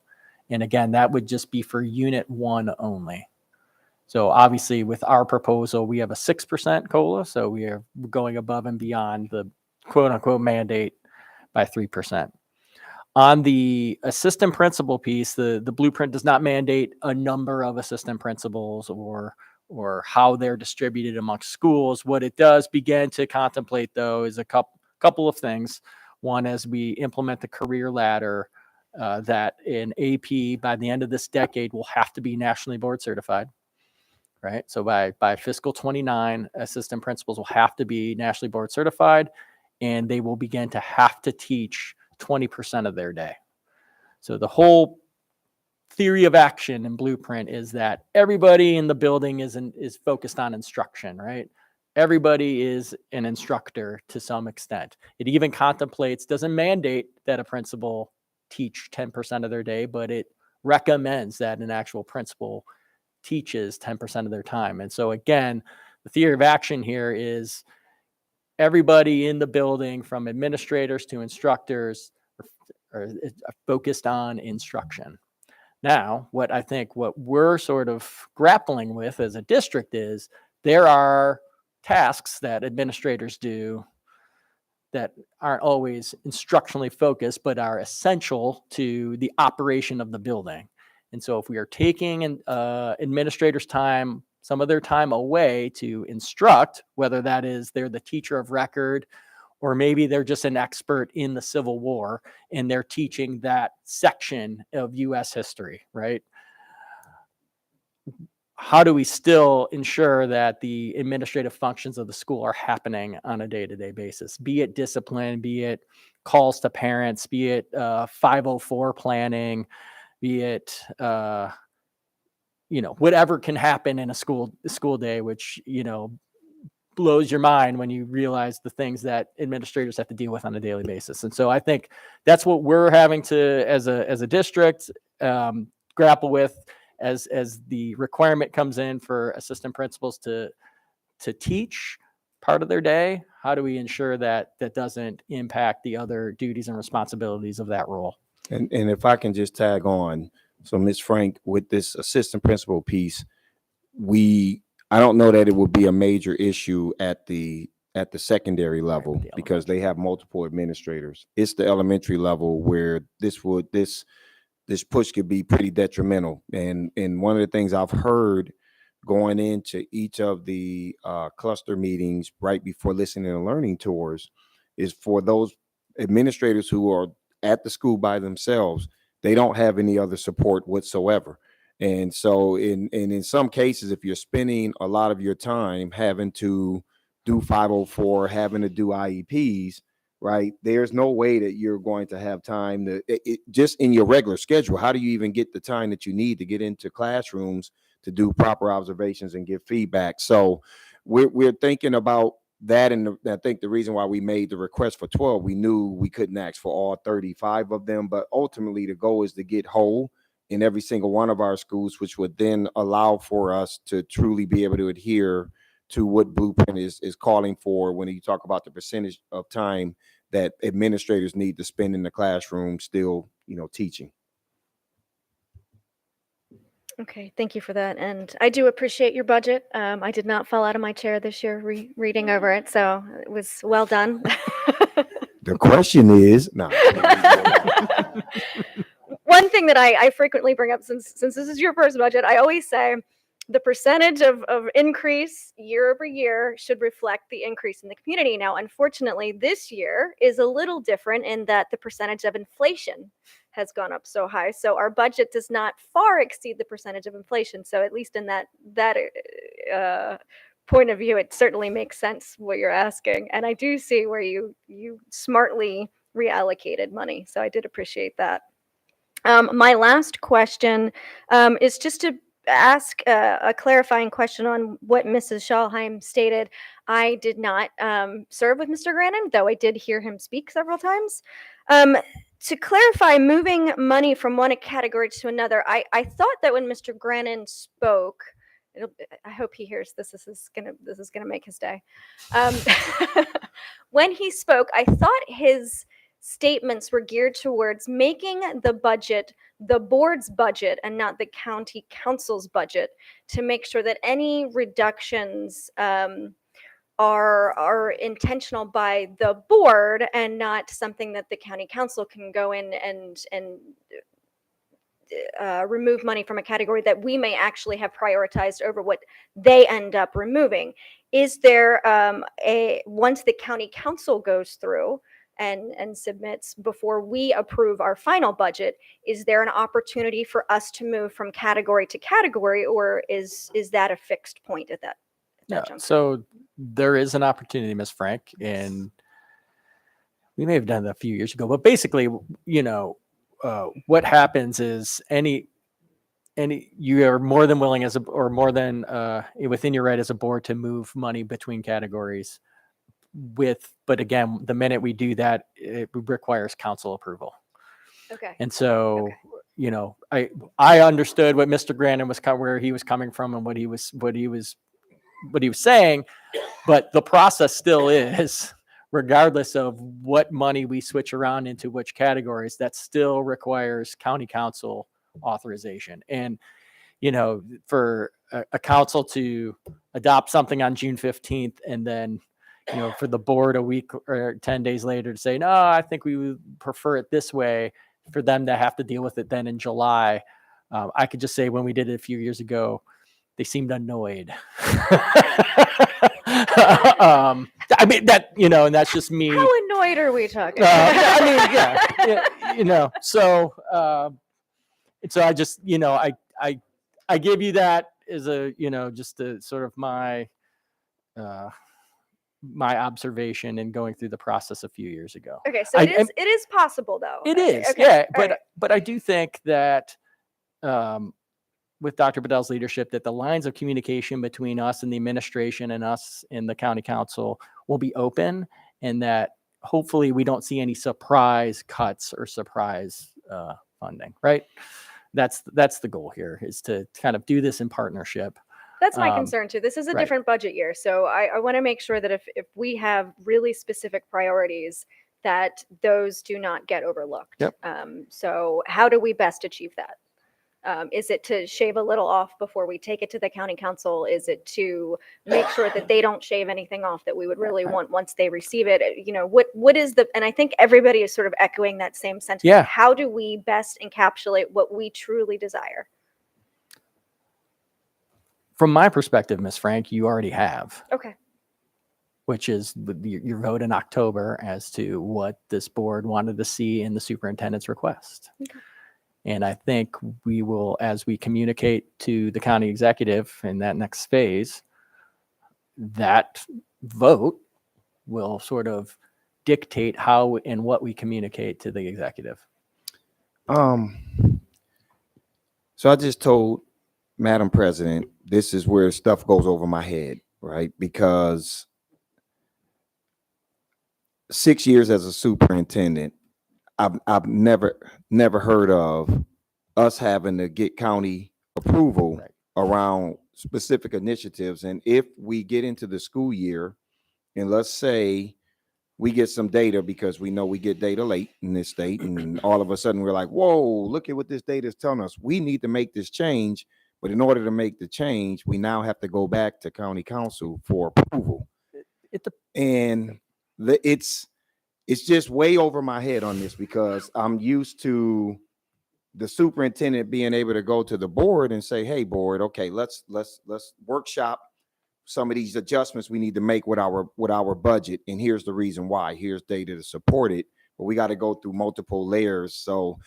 And again, that would just be for unit 1 only. So obviously with our proposal, we have a 6% COLA. So we are going above and beyond the quote unquote mandate by 3%. On the assistant principal piece, the blueprint does not mandate a number of assistant principals or how they're distributed amongst schools. What it does begin to contemplate, though, is a couple of things. One, as we implement the career ladder, that an AP by the end of this decade will have to be nationally board certified, right? So by fiscal 29, assistant principals will have to be nationally board certified, and they will begin to have to teach 20% of their day. So the whole theory of action and blueprint is that everybody in the building is focused on instruction, right? Everybody is an instructor to some extent. It even doesn't mandate that a principal teach 10% of their day, but it recommends that an actual principal teaches 10% of their time. And so again, the theory of action here is everybody in the building, from administrators to instructors, are focused on instruction. Now, what we're sort of grappling with as a district is there are tasks that administrators do that aren't always instructionally focused, but are essential to the operation of the building. And so if we are taking administrators' time, some of their time away to instruct, whether that is they're the teacher of record, or maybe they're just an expert in the Civil War and they're teaching that section of U.S. history, right? How do we still ensure that the administrative functions of the school are happening on a day-to-day basis, be it discipline, be it calls to parents, be it 504 planning, be it whatever can happen in a school day, which blows your mind when you realize the things that administrators have to deal with on a daily basis. And so I think that's what we're having to, as a district, grapple with as the requirement comes in for assistant principals to teach part of their day. How do we ensure that that doesn't impact the other duties and responsibilities of that role? And if I can just tag on, so Ms. Frank, with this assistant principal piece, I don't know that it would be a major issue at the secondary level because they have multiple administrators. It's the elementary level where this push could be pretty detrimental. And one of the things I've heard going into each of the cluster meetings right before listening and learning tours is for those administrators who are at the school by themselves, they don't have any other support whatsoever. And so in some cases, if you're spending a lot of your time having to do 504, having to do IEPs, right, there's no way that you're going to have time to just in your regular schedule. How do you even get the time that you need to get into classrooms to do proper observations and give feedback? So we're thinking about that. And I think the reason why we made the request for 12, we knew we couldn't ask for all 35 of them, but ultimately the goal is to get whole in every single one of our schools, which would then allow for us to truly be able to adhere to what Blueprint is calling for when you talk about the percentage of time that administrators need to spend in the classroom still, teaching. Okay, thank you for that. And I do appreciate your budget. I did not fall out of my chair this year reading over it, so it was well done. The question is, no. One thing that I frequently bring up, since this is your first budget, I always say the percentage of increase year over year should reflect the increase in the community. Now, unfortunately, this year is a little different in that the percentage of inflation has gone up so high. So our budget does not far exceed the percentage of inflation. So at least in that point of view, it certainly makes sense what you're asking. And I do see where you smartly reallocated money. So I did appreciate that. My last question is just to ask a clarifying question on what Mrs. Schalheim stated. I did not serve with Mr. Grannon, though I did hear him speak several times. To clarify, moving money from one category to another, I thought that when Mr. Grannon spoke, I hope he hears this. This is gonna make his day. When he spoke, I thought his statements were geared towards making the budget the board's budget and not the county council's budget, to make sure that any reductions are intentional by the board and not something that the county council can go in and remove money from a category that we may actually have prioritized over what they end up removing. Is there once the county council goes through and submits before we approve our final budget, is there an opportunity for us to move from category to category, or is that a fixed point at that? Yeah, so there is an opportunity, Ms. Frank, and we may have done that a few years ago, but basically, what happens is you are more than willing or more than within your right as a board to move money between categories but again, the minute we do that, it requires council approval. Okay. And so, I understood what Mr. Grannon was where he was coming from and what he was saying, but the process still is, regardless of what money we switch around into which categories, that still requires county council authorization. And, for a council to adopt something on June 15th and then, for the board a week or 10 days later to say, no, I think we would prefer it this way, for them to have to deal with it then in July. I could just say when we did it a few years ago, they seemed annoyed. I mean, and that's just me. How annoyed are we talking? I mean, yeah, so, and so I just, I give you that as a, just a sort of my observation in going through the process a few years ago. Okay, so it is possible though. It is, Okay, yeah. all right. But I do think that with Dr. Bedell's leadership, that the lines of communication between us and the administration and us in the county council will be open, and that hopefully we don't see any surprise cuts or surprise funding, right? That's the goal here, is to kind of do this in partnership. That's my concern too. This is a right. different budget year. So I want to make sure that if we have really specific priorities, that those do not get overlooked. Yep. So how do we best achieve that? Is it to shave a little off before we take it to the county council? Is it to make sure that they don't shave anything off that we would really want once they receive it? What is and I think everybody is sort of echoing that same sentiment. Yeah. How do we best encapsulate what we truly desire? From my perspective, Ms. Frank, you already have, Okay. which is your vote in October as to what this board wanted to see in the superintendent's request. Okay. And I think we will, as we communicate to the county executive in that next phase, that vote will sort of dictate how and what we communicate to the executive. So I just told Madam President, this is where stuff goes over my head, right? Because 6 years as a superintendent, I've never heard of us having to get county approval around specific initiatives. And if we get into the school year, and let's say we get some data, because we know we get data late in this state, and all of a sudden we're like, whoa, look at what this data is telling us. We need to make this change. But in order to make the change, we now have to go back to county council for approval. It's just way over my head on this, because I'm used to the superintendent being able to go to the board and say, hey, board, okay, let's workshop some of these adjustments we need to make with our budget. And here's the reason why. Here's data to support it. But we got to go through multiple layers. So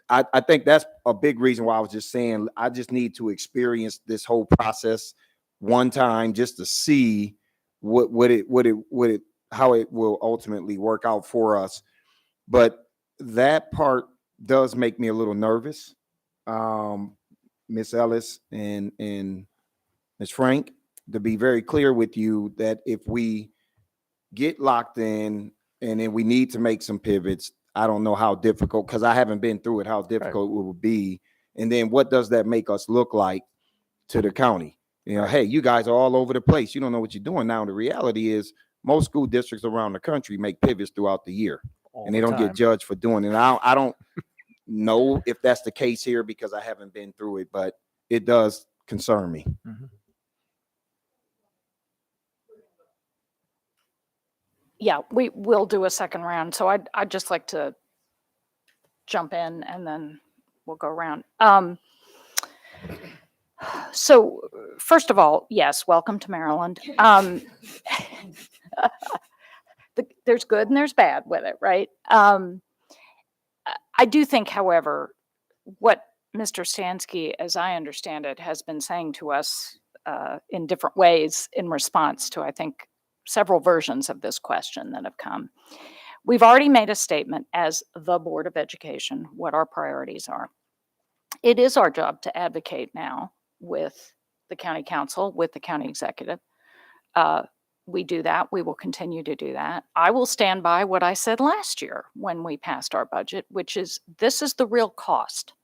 I think that's a big reason why I was just saying I just need to experience this whole process one time, just to see how it will ultimately work out for us. But that part does make me a little nervous. Miss Ellis and Miss Frank, to be very clear with you, that if we get locked in and then we need to make some pivots, I don't know how difficult, because I haven't been through it, how difficult it will be. And then what does that make us look like to the county? Hey, you guys are all over the place. You don't know what you're doing. Now, the reality is most school districts around the country make pivots throughout the year, and they don't get judged for doing it. I don't know if that's the case here, because I haven't been through it, but it does concern me. Mm-hmm. Yeah, we will do a second round. So I'd just like to jump in and then we'll go around. So first of all, yes, welcome to Maryland. There's good and there's bad with it, right? I do think, however, what Mr. Stansky, as I understand it, has been saying to us in different ways in response to, I think, several versions of this question that have come. We've already made a statement as the Board of Education what our priorities are. It is our job to advocate now with the county council, with the county executive. We do that. We will continue to do that. I will stand by what I said last year when we passed our budget, which is this is the real cost.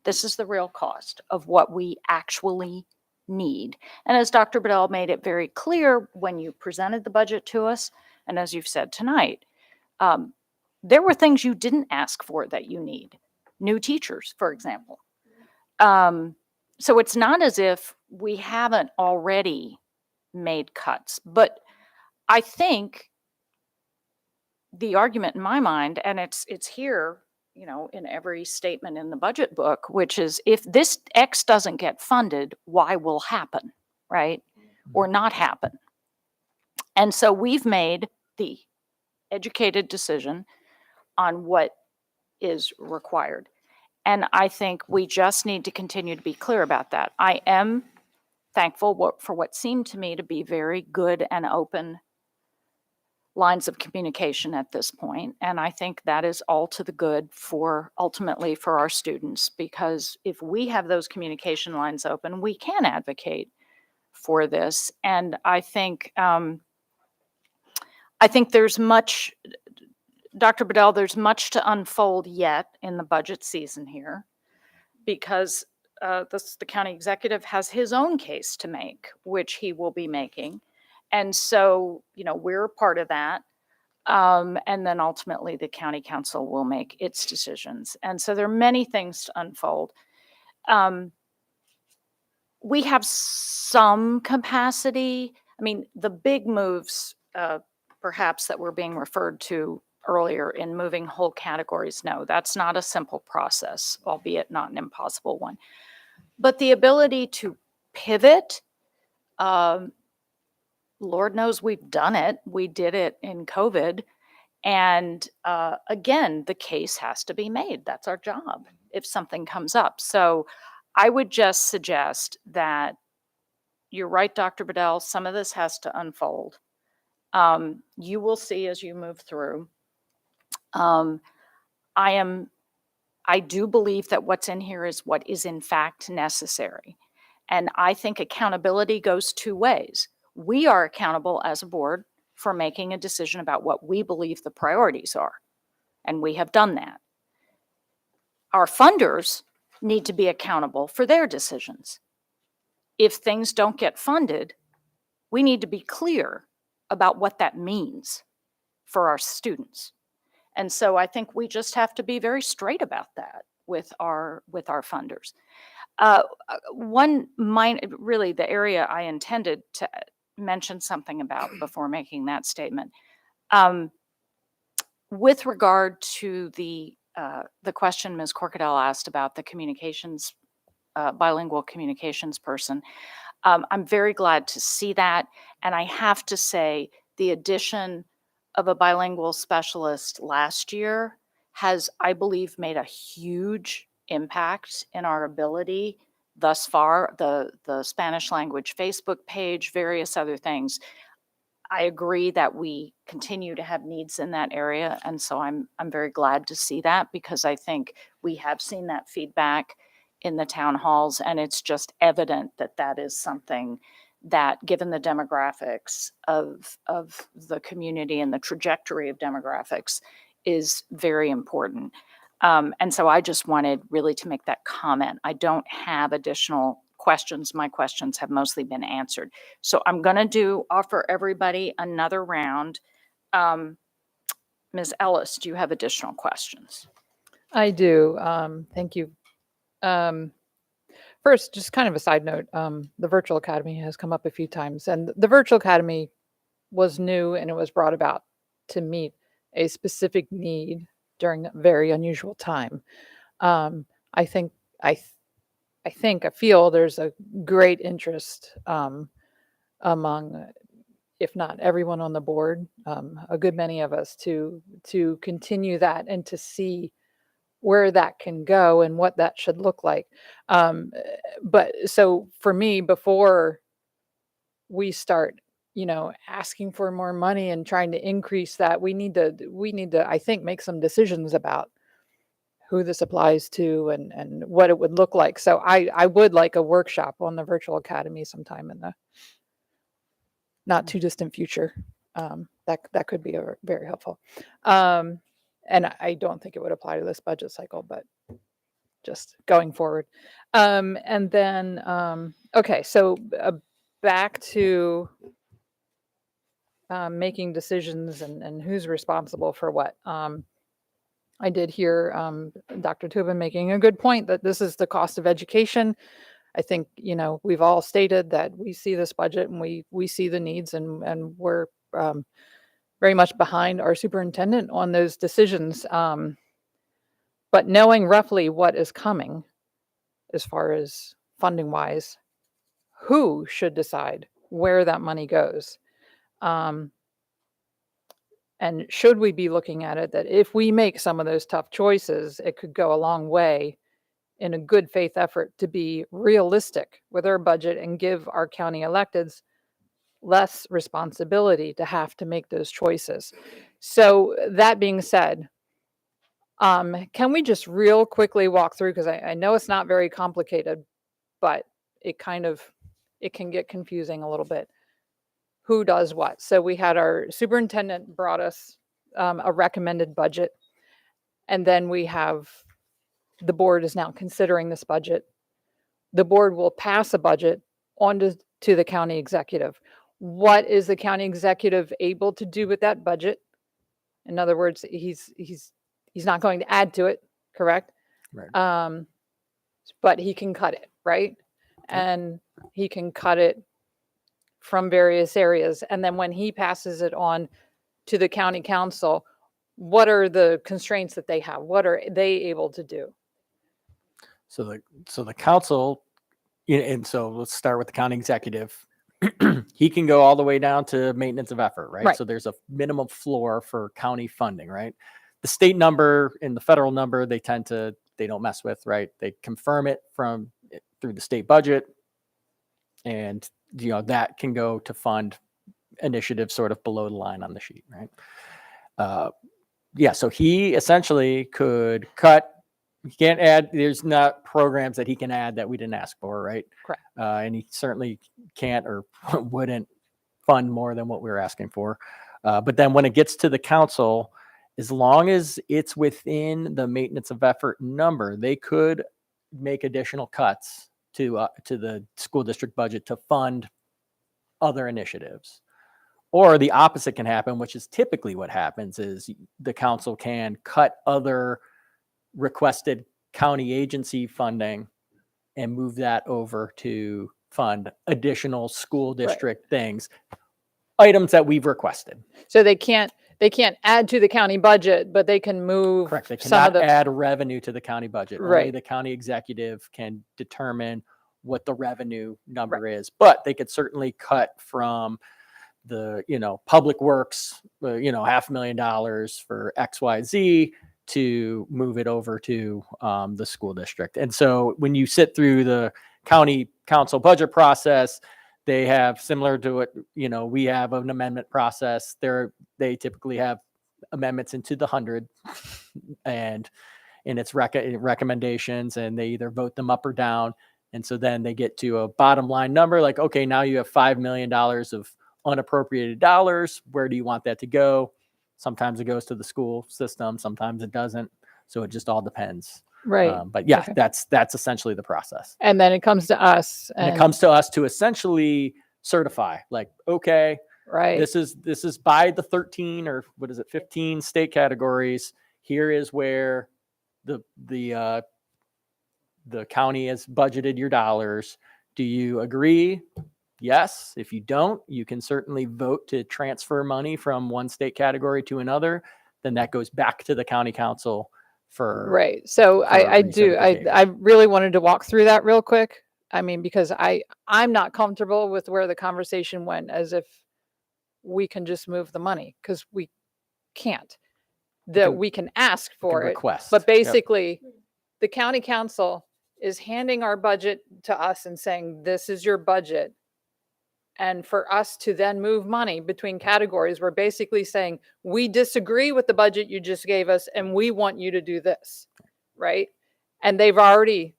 This is the real cost of what we actually need. And as Dr. Bedell made it very clear when you presented the budget to us, and as you've said tonight, there were things you didn't ask for that you need. New teachers, for example. So it's not as if we haven't already made cuts, but I think the argument in my mind, and it's here, in every statement in the budget book, which is if this X doesn't get funded, Y will happen, right? Or not happen. And so we've made the educated decision on what is required. And I think we just need to continue to be clear about that. I am thankful for what seemed to me to be very good and open lines of communication at this point. And I think that is all to the good ultimately for our students, because if we have those communication lines open, we can advocate for this. And I think there's much, Dr. Bedell, there's much to unfold yet in the budget season here, because the county executive has his own case to make, which he will be making. And so, we're a part of that. And then ultimately the county council will make its decisions. And so there are many things to unfold. We have some capacity. I mean, the big moves, perhaps that were being referred to earlier in moving whole categories, no, that's not a simple process, albeit not an impossible one. But the ability to pivot, Lord knows we've done it. We did it in COVID. And again, the case has to be made. That's our job if something comes up. So I would just suggest that you're right, Dr. Bedell, some of this has to unfold. You will see as you move through. I do believe that what's in here is what is in fact necessary. And I think accountability goes two ways. We are accountable as a board for making a decision about what we believe the priorities are. And we have done that. Our funders need to be accountable for their decisions. If things don't get funded, we need to be clear about what that means for our students. And so I think we just have to be very straight about that with our funders. Really the area I intended to mention something about before making that statement. With regard to the question Ms. Corkadell asked about the communications, bilingual communications person, I'm very glad to see that. And I have to say the addition of a bilingual specialist last year has, I believe, made a huge impact in our ability thus far. The Spanish language Facebook page, various other things. I agree that we continue to have needs in that area. And so I'm very glad to see that, because I think we have seen that feedback in the town halls, and it's just evident that that is something that, given the demographics of the community and the trajectory of demographics, is very important. And so I just wanted really to make that comment. I don't have additional questions. My questions have mostly been answered. So I'm going to offer everybody another round. Ms. Ellis, do you have additional questions? I do. Thank you. First, just kind of a side note, the Virtual Academy has come up a few times, and the Virtual Academy was new and it was brought about to meet a specific need during a very unusual time. I feel there's a great interest among, if not everyone on the board, a good many of us to continue that and to see where that can go and what that should look like. But so for me, before we start, asking for more money and trying to increase that, we need to, I think, make some decisions about who this applies to and what it would look like. So I would like a workshop on the Virtual Academy sometime in the not too distant future. That could be very helpful. And I don't think it would apply to this budget cycle, but just going forward. And then, okay, so back to making decisions and who's responsible for what. I did hear Dr. Tubin making a good point that this is the cost of education. I think, we've all stated that we see this budget and we see the needs, and we're very much behind our superintendent on those decisions. But knowing roughly what is coming as far as funding wise, who should decide where that money goes? And should we be looking at it that if we make some of those tough choices, it could go a long way in a good faith effort to be realistic with our budget and give our county electeds less responsibility to have to make those choices. So that being said, can we just real quickly walk through, because I know it's not very complicated, but it can get confusing a little bit. Who does what? So we had our superintendent brought us a recommended budget, and then we have the board is now considering this budget. The board will pass a budget on to the county executive. What is the county executive able to do with that budget? In other words, he's not going to add to it, correct? Right. But he can cut it, right? And he can cut it from various areas. And then when he passes it on to the county council, what are the constraints that they have? What are they able to do? So the council, and so let's start with the county executive. He can go all the way down to maintenance of effort, right? Right. So there's a minimum floor for county funding, right? The state number and the federal number, they don't mess with, right? They confirm it through the state budget, and that can go to fund initiatives sort of below the line on the sheet, right? So he essentially could cut. He can't add. There's not programs that he can add that we didn't ask for, right? Correct. And he certainly can't or wouldn't fund more than what we were asking for. But then when it gets to the council, as long as it's within the maintenance of effort number, they could make additional cuts to the school district budget to fund other initiatives. Or the opposite can happen, which is typically what happens, is the council can cut other requested county agency funding and move that over to fund additional school district things, items that we've requested. So they can't add to the county budget, but they can move. Correct. They some of cannot the add revenue to the county budget. Only Right. the county executive can determine what the revenue number is, but they could certainly cut from the, public works, $500,000 for XYZ to move it over to the school district. And so when you sit through the county council budget process, they have, similar to what, we have an amendment process. They typically have amendments into the 100 and in its recommendations, and they either vote them up or down. And so then they get to a bottom line number, like, okay, now you have $5 million of unappropriated dollars. Where do you want that to go? Sometimes it goes to the school system, sometimes it doesn't. So it just all depends. Right. But yeah, Okay. that's essentially the process. And then it comes to us, And it comes to us to essentially certify, like, okay, right. this is by the 13 or 15 state categories. Here is where the county has budgeted your dollars. Do you agree? Yes. If you don't, you can certainly vote to transfer money from one state category to another. Then that goes back to the county council for Right. So I really wanted to walk through that real quick. I mean, because I'm not comfortable with where the conversation went, as if we can just move the money, because we can't. We can ask for it, request. but Yep. basically the county council is handing our budget to us and saying, this is your budget. And for us to then move money between categories, we're basically saying, we disagree with the budget you just gave us, and we want you to do this, right? And they've already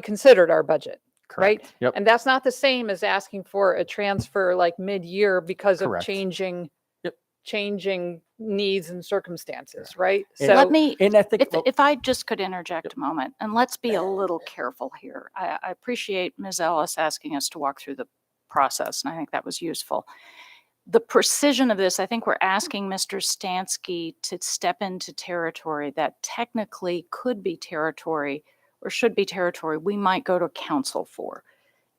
considered our budget, right? Correct. Yep. And that's not the same as asking for a transfer like mid-year because Correct. of changing Yep. changing needs and circumstances, right? And So Let me, And I think, if I just could interject a moment, and let's be a little careful here. I appreciate Ms. Ellis asking us to walk through the process, and I think that was useful. The precision of this, I think we're asking Mr. Stansky to step into territory that technically could be territory or should be territory we might go to council for.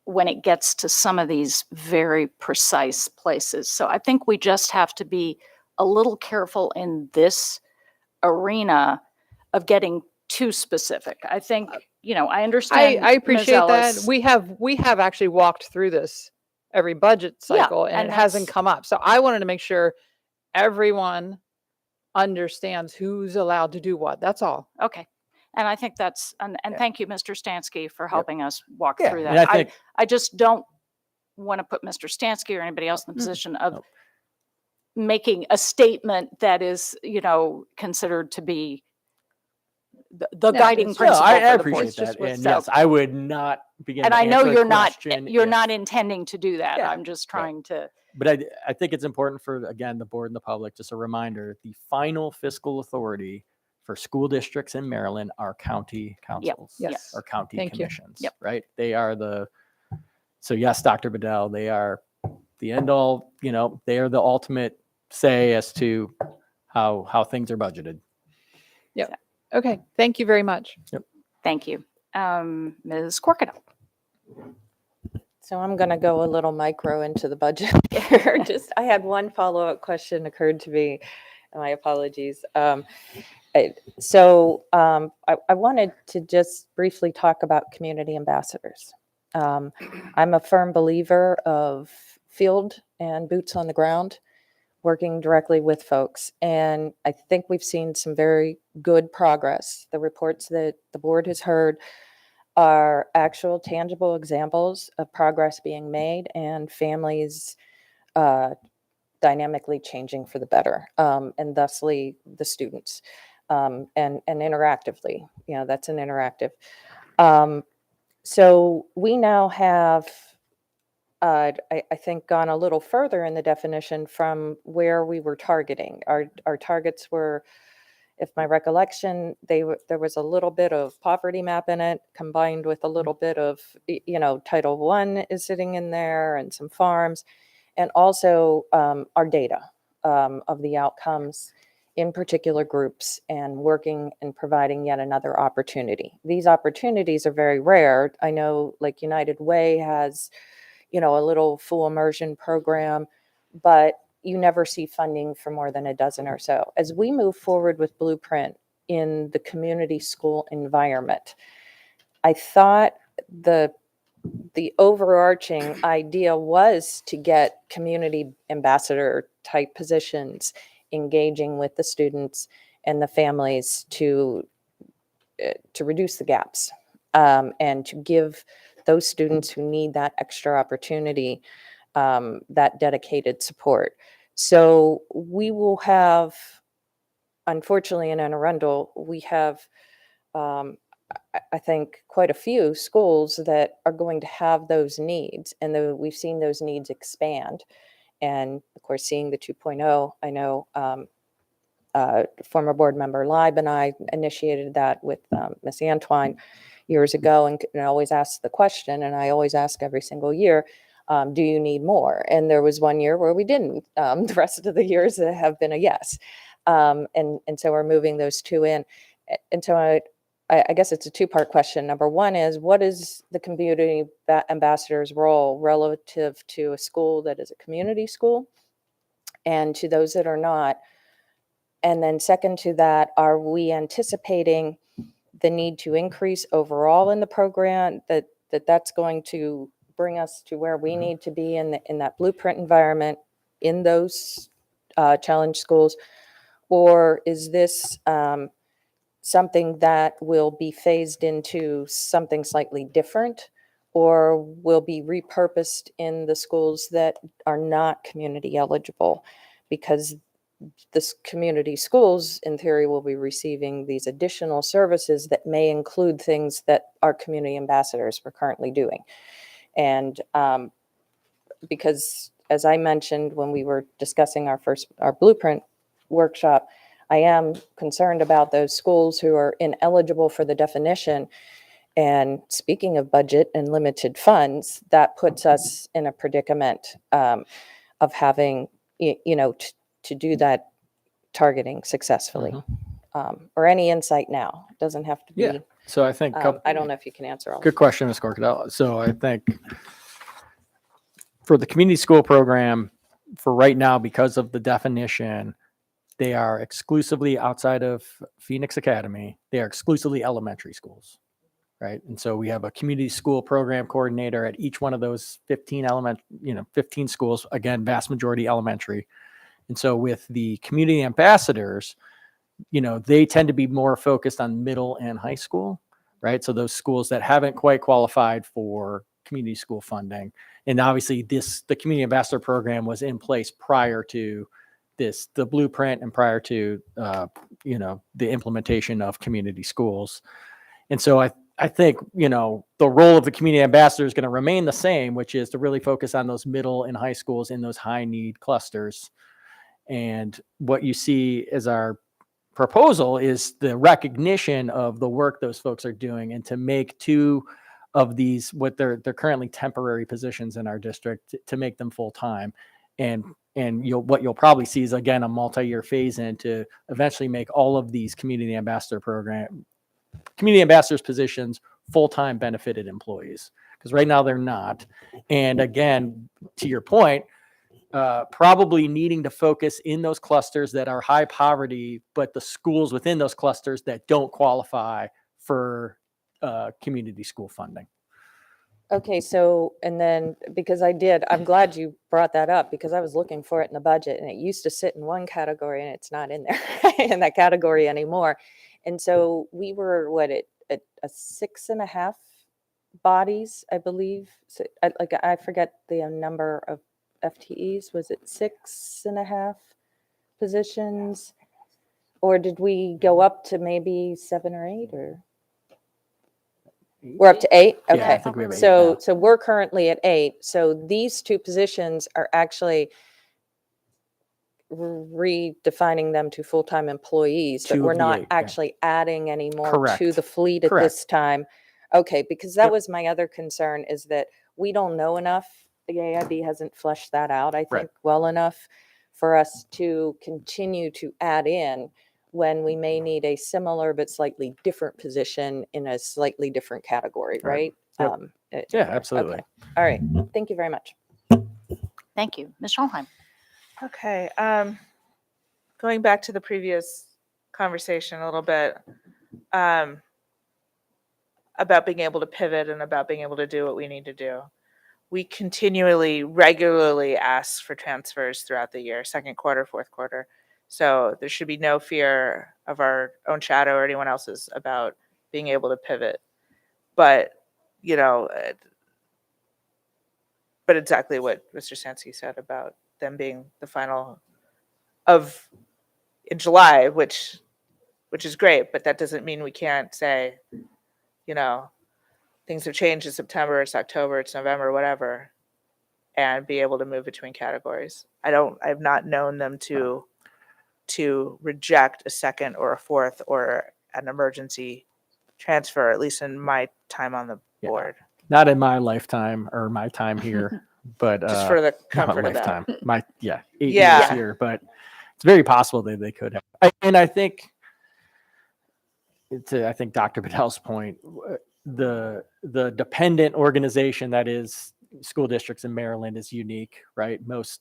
when it gets to some of these very precise places. So I think we just have to be a little careful in this arena of getting too specific. I think, I understand. I Ms. appreciate that. Ellis. We have actually walked through this every budget Yeah, cycle and and it hasn't that's- come up. So I wanted to make sure everyone understands who's allowed to do what. That's all. Okay. And I think that's, and Yeah. thank you, Mr. Stansky, for helping us walk Yeah, through and that. I think- I just don't want to put Mr. Stansky or anybody else in the position of Nope. making a statement that is, considered to be the No, guiding it's- principle I for the board. appreciate that. what's- And so- yes, I would not begin And to I know answer a you're not, question you're if- not intending to do that. Yeah, I'm just right. trying to, But I think it's important for, again, the board and the public, just a reminder, the final fiscal authority for school districts in Maryland are county councils. Yes. Or county Thank you. commissions, Yep. right? They are so yes, Dr. Bedell, they are the end all, they are the ultimate say as to how things are budgeted. Okay. Thank you very much. thank you. Ms. Corkadell. So I'm going to go a little micro into the budget here. I had one follow-up question occurred to me. My apologies. I wanted to just briefly talk about community ambassadors. I'm a firm believer of field and boots on the ground, working directly with folks. And I think we've seen some very good progress. The reports that the board has heard are actual tangible examples of progress being made and families dynamically changing for the better, and thusly the students, and interactively, that's an interactive. So we now have, I think, gone a little further in the definition from where we were targeting. Our targets were, if my recollection, there was a little bit of poverty map in it, combined with a little bit of, Title I is sitting in there and some farms, and also our data of the outcomes in particular groups and working and providing yet another opportunity. These opportunities are very rare. I know like United Way has, a little full immersion program, but you never see funding for more than a dozen or so. As we move forward with Blueprint in the community school environment, I thought the overarching idea was to get community ambassador type positions engaging with the students and the families to reduce the gaps, and to give those students who need that extra opportunity that dedicated support. So we will have, unfortunately in Anne Arundel, we have I think quite a few schools that are going to have those needs, and we've seen those needs expand. And of course, seeing the 2.0, I know former board member Leib and I initiated that with Miss Antoine years ago, and I always ask the question, and I always ask every single year, do you need more? And there was one year where we didn't. The rest of the years have been a yes. And so we're moving those two in. And so I guess it's a two-part question. Number one is, what is the community ambassador's role relative to a school that is a community school and to those that are not? And then second to that, are we anticipating the need to increase overall in the program, that's going to bring us to where we need to be in that Blueprint environment in those challenge schools? Or is this something that will be phased into something slightly different, or will be repurposed in the schools that are not community eligible? Because this community schools, in theory, will be receiving these additional services that may include things that our community ambassadors were currently doing. And because, as I mentioned when we were discussing our Blueprint workshop, I am concerned about those schools who are ineligible for the definition. And speaking of budget and limited funds, that puts us in a predicament of having, to do that targeting successfully. Or any insight now. It doesn't have to be. Yeah. So I think, I don't know if you can answer all. good question, Ms. Corcadell. So I think for the community school program, for right now, because of the definition, they are exclusively outside of Phoenix Academy. They are exclusively elementary schools, right? And so we have a community school program coordinator at each one of those 15 15 schools, again, vast majority elementary. And so with the community ambassadors, they tend to be more focused on middle and high school, right? So those schools that haven't quite qualified for community school funding. And obviously the community ambassador program was in place prior to the blueprint and prior to, the implementation of community schools. And so I think, the role of the community ambassador is going to remain the same, which is to really focus on those middle and high schools in those high need clusters. And what you see as our proposal is the recognition of the work those folks are doing, and to make two of these, what they're currently temporary positions in our district, to make them full time. And what you'll probably see is, again, a multi-year phase in to eventually make all of these community ambassadors positions full-time benefited employees, because right now they're not. And again, to your point, probably needing to focus in those clusters that are high poverty, but the schools within those clusters that don't qualify for community school funding. Okay, so, and then, because I'm glad you brought that up, because I was looking for it in the budget and it used to sit in one category and it's not in there in that category anymore. And so we were, at a 6.5 bodies, I believe. So I forget the number of FTEs. Was it 6.5 positions? Or did we go up to maybe 7 or 8, or? We're up to 8? Yeah, Okay. I think we have 8 So, now. so we're currently at 8. So these 2 positions are actually redefining them to full-time employees, but 2 of we're the not 8, yeah. actually adding any more to Correct. the fleet at Correct. this time. Okay, because that Yep. was my other concern, is that we don't know enough. The AIB hasn't fleshed that out, I Right. think, well enough for us to continue to add in when we may need a similar but slightly different position in a slightly different category, right? Yep. In Yeah, there. absolutely. Okay. All right. Thank you very much. Thank you. Ms. Schulheim. Okay, going back to the previous conversation a little bit, about being able to pivot and about being able to do what we need to do. We continually, regularly ask for transfers throughout the year, second quarter, fourth quarter. So there should be no fear of our own shadow or anyone else's about being able to pivot. But, but exactly what Mr. Sansky said about them being the final in July, which is great, but that doesn't mean we can't say, things have changed in September, it's October, it's November, whatever, and be able to move between categories. I've not known them to reject a second or a fourth or an emergency transfer, at least in my time on the Yeah. board. Not in my lifetime or my time here, but Just for the not my comfort of that. lifetime. 8 Yeah. years here, but it's very possible that they could have. And I think, I think Dr. Bedell's point, the dependent organization that is school districts in Maryland is unique, right? Most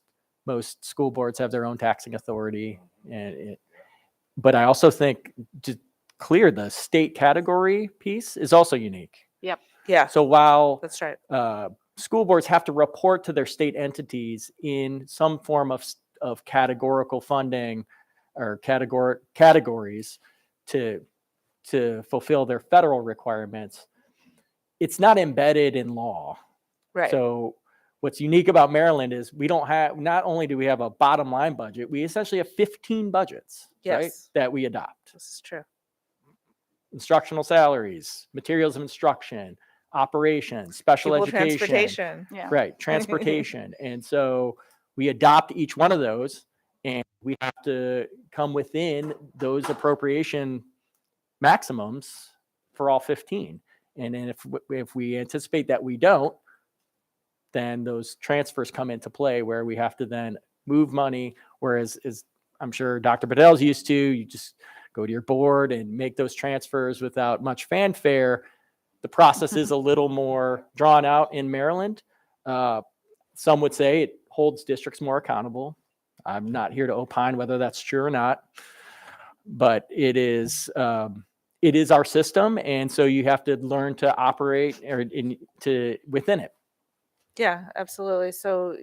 school boards have their own taxing authority, but I also think, to clear, the state category piece is also unique. Yeah, So while that's right. school boards have to report to their state entities in some form of categorical funding or categories to fulfill their federal requirements, it's not embedded in law. Right. So what's unique about Maryland is not only do we have a bottom line budget, we essentially have 15 budgets, right, Yes. that we adopt. This is true. Instructional salaries, materials of instruction, operations, special People education, transportation. Yeah. right, transportation. And so we adopt each one of those, and we have to come within those appropriation maximums for all 15. And then if we anticipate that we don't, then those transfers come into play, where we have to then move money. Whereas, as I'm sure Dr. Bedell's used to, you just go to your board and make those transfers without much fanfare. The process is a little more drawn out in Maryland. Some would say it holds districts more accountable. I'm not here to opine whether that's true or not, but it is our system, and so you have to learn to operate within it. Yeah, absolutely. So,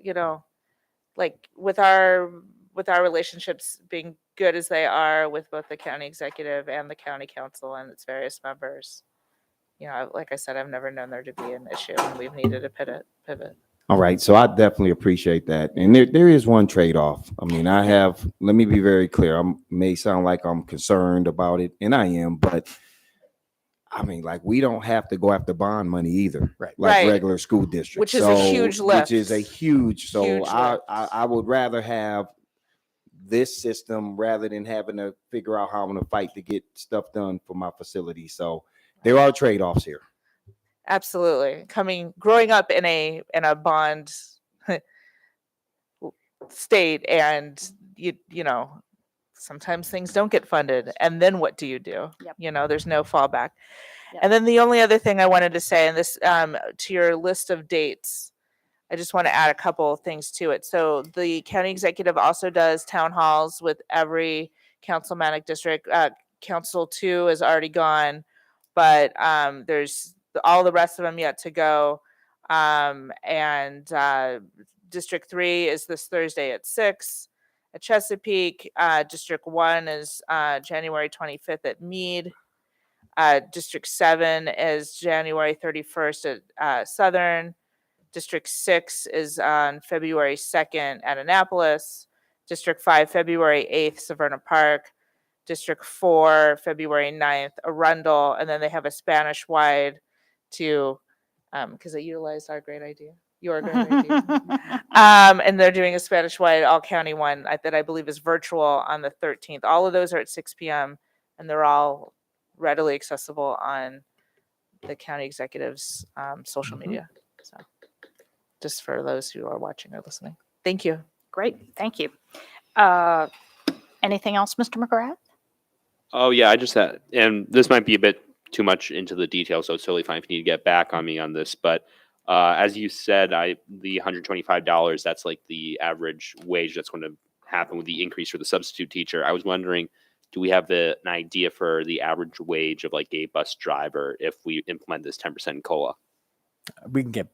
like with our relationships being good as they are with both the county executive and the county council and its various members, like I said, I've never known there to be an issue, and we've needed to pivot. All right, so I definitely appreciate that. And there is one trade-off. I mean, let me be very clear. I may sound like I'm concerned about it, and I am, but I mean, like, we don't have to go after bond money either, Right. like Right. regular school districts. Which is a huge lift. Which is a huge, so Huge lift. I would rather have this system rather than having to figure out how I'm going to fight to get stuff done for my facility. So there are trade-offs here. Absolutely. Growing up in a bond state, and sometimes things don't get funded, and then what do you do? Yep. There's no fallback. Yep. And then the only other thing I wanted to say, and this to your list of dates, I just want to add a couple of things to it. So the county executive also does town halls with every councilmanic district. Council 2 is already gone, but there's all the rest of them yet to go. And District 3 is this Thursday at 6 at Chesapeake. District 1 is January 25th at Meade. District 7 is January 31st at Southern. District 6 is on February 2nd at Annapolis. District 5, February 8th, Severna Park. District 4, February 9th, Arundel. And then they have a Spanish-wide to, because they utilized your great idea. And they're doing a Spanish-wide all-county one that I believe is virtual on the 13th. All of those are at 6 p.m. and they're all readily accessible on the county executive's social media. So just for those who are watching or listening. Thank you. Great, thank you. Anything else, Mr. McGrath? Oh yeah, I just had, and this might be a bit too much into the details, so it's totally fine if you need to get back on me on this. But as you said, the $125, that's like the average wage that's going to happen with the increase for the substitute teacher. I was wondering, do we have an idea for the average wage of like a bus driver if we implement this 10% COLA? We can get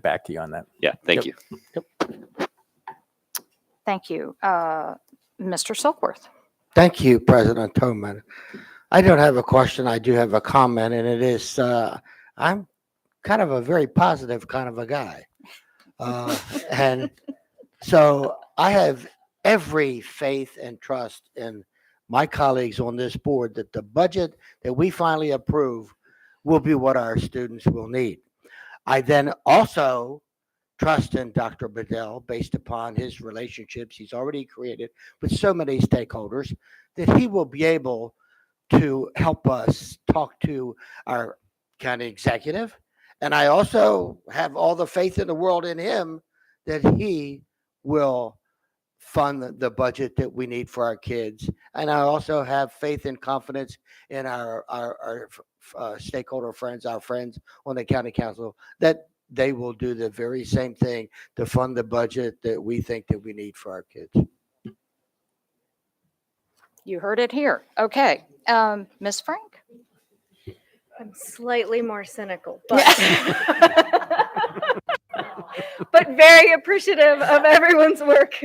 back to you on that. Yeah, thank Yep. you. Yep. Thank you. Mr. Silkworth. Thank you, President Tobin. I don't have a question. I do have a comment, and it is I'm kind of a very positive kind of a guy. And so I have every faith and trust in my colleagues on this board that the budget that we finally approve will be what our students will need. I then also trust in Dr. Bedell based upon his relationships he's already created with so many stakeholders that he will be able to help us talk to our county executive. And I also have all the faith in the world in him that he will fund the budget that we need for our kids. And I also have faith and confidence in our stakeholder friends, our friends on the county council, that they will do the very same thing to fund the budget that we think that we need for our kids. You heard it here. Okay. Ms. Frank? I'm slightly more cynical, but but very appreciative of everyone's work.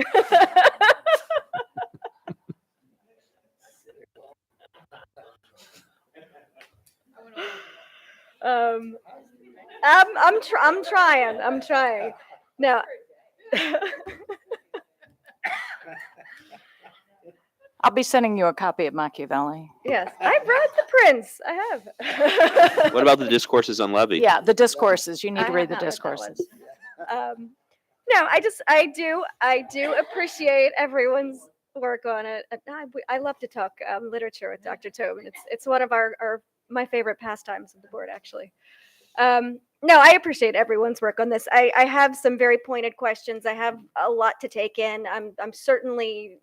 I'm trying. Now, I'll be sending you a copy of Machiavelli. yes, I've read The Prince. I have. What about the discourses on levy? Yeah, the discourses. You need I to have read the not read that discourses. one. No, I do appreciate everyone's work on it. I love to talk literature with Dr. Tobin. It's one of my favorite pastimes of the board, actually. No, I appreciate everyone's work on this. I have some very pointed questions. I have a lot to take in. I'm certainly,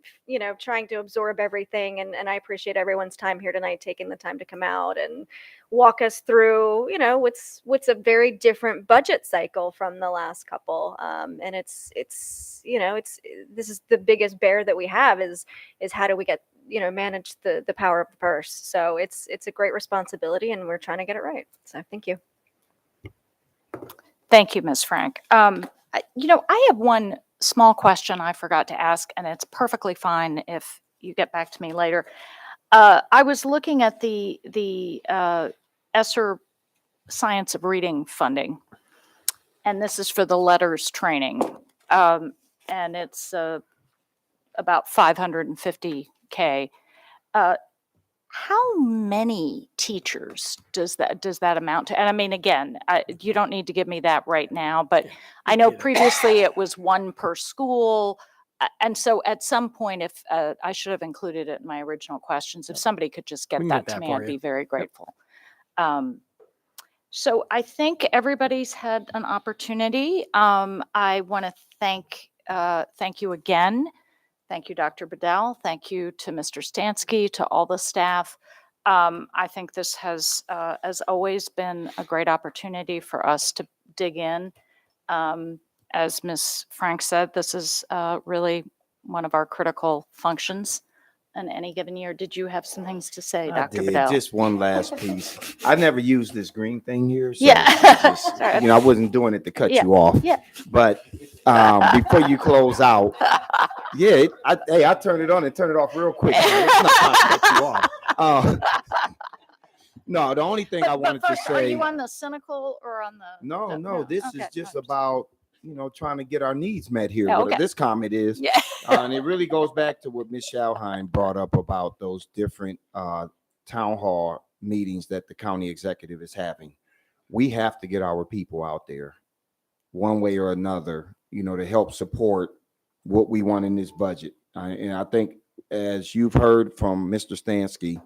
trying to absorb everything, and I appreciate everyone's time here tonight, taking the time to come out and walk us through, what's a very different budget cycle from the last couple. And it's this is the biggest bear that we have is how do we get manage the power of the purse. So it's a great responsibility, and we're trying to get it right. So thank you. Thank you, Ms. Frank. I have one small question I forgot to ask, and it's perfectly fine if you get back to me later. I was looking at the ESSER Science of Reading funding, and this is for the letters training, and it's about $550K. How many teachers does that amount to? And I mean, again, you don't need to give me that right now, but I know previously it was one per school. And so at some point, if I should have included it in my original questions, if somebody could just get We can that get to that me, for I'd you. be very grateful. So I think everybody's had an opportunity. I want to thank you again. Thank you, Dr. Bedell. Thank you to Mr. Stansky, to all the staff. I think this has, as always, been a great opportunity for us to dig in. As Ms. Frank said, this is really one of our critical functions in any given year. Did you have some things to say, I Dr. did. Bedell? Just one last piece. I never used this green thing here, so Yeah. I just, Sorry. I wasn't doing it to cut Yeah. you off. Yeah. But before you close out, I turn it on and turn it off real quick. Man. It's not trying to cut you off. No, the only thing I wanted to first, are say. you on the cynical or on the? No, this Okay, is just no, about trying to get our needs met here. Yeah, What okay. this comment is, Yeah. and it really goes back to what Ms. Schalheim brought up about those different town hall meetings that the county executive is having. We have to get our people out there, one way or another, to help support what we want in this budget. And I think, as you've heard from Mr. Stansky,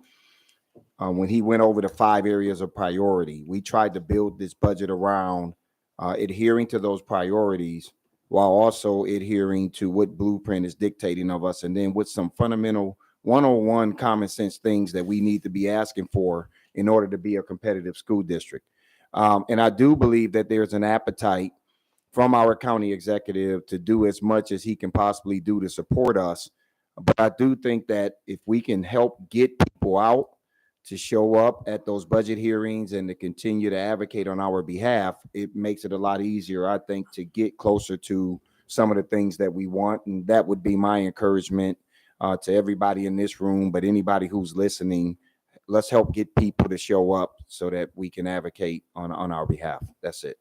when he went over the 5 areas of priority, we tried to build this budget around adhering to those priorities while also adhering to what Blueprint is dictating of us, and then with some fundamental 101 common sense things that we need to be asking for in order to be a competitive school district. And I do believe that there's an appetite from our county executive to do as much as he can possibly do to support us. But I do think that if we can help get people out to show up at those budget hearings and to continue to advocate on our behalf, it makes it a lot easier, I think, to get closer to some of the things that we want. And that would be my encouragement to everybody in this room, but anybody who's listening. Let's help get people to show up so that we can advocate on our behalf. That's it.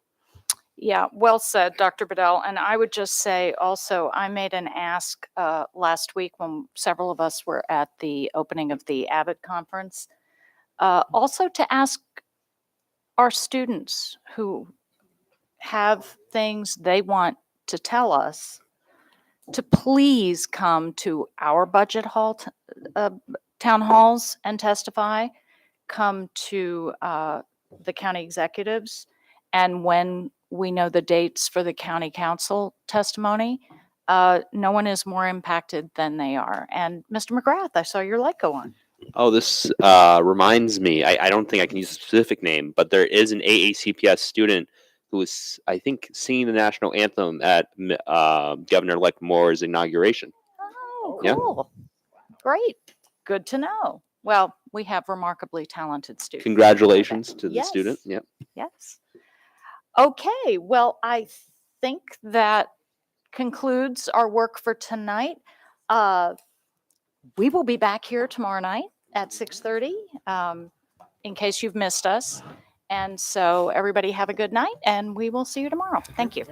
Yeah, well said, Dr. Bedell. And I would just say also, I made an ask last week when several of us were at the opening of the Avid conference, also to ask our students who have things they want to tell us to please come to our budget hall, town halls and testify, come to the county executives, and when we know the dates for the county council testimony, no one is more impacted than they are. And Mr. McGrath, I saw your light go on. Oh, this reminds me. I don't think I can use a specific name, but there is an AACPS student who is, I think, singing the national anthem at Governor-elect Moore's inauguration. Oh, Yeah. cool. Great. Good to know. Well, we have remarkably talented students. Congratulations to the Yes. student. Yep. Yes. Okay. Well, I think that concludes our work for tonight. We will be back here tomorrow night at 6:30 in case you've missed us. And so everybody have a good night, and we will see you tomorrow. Thank you.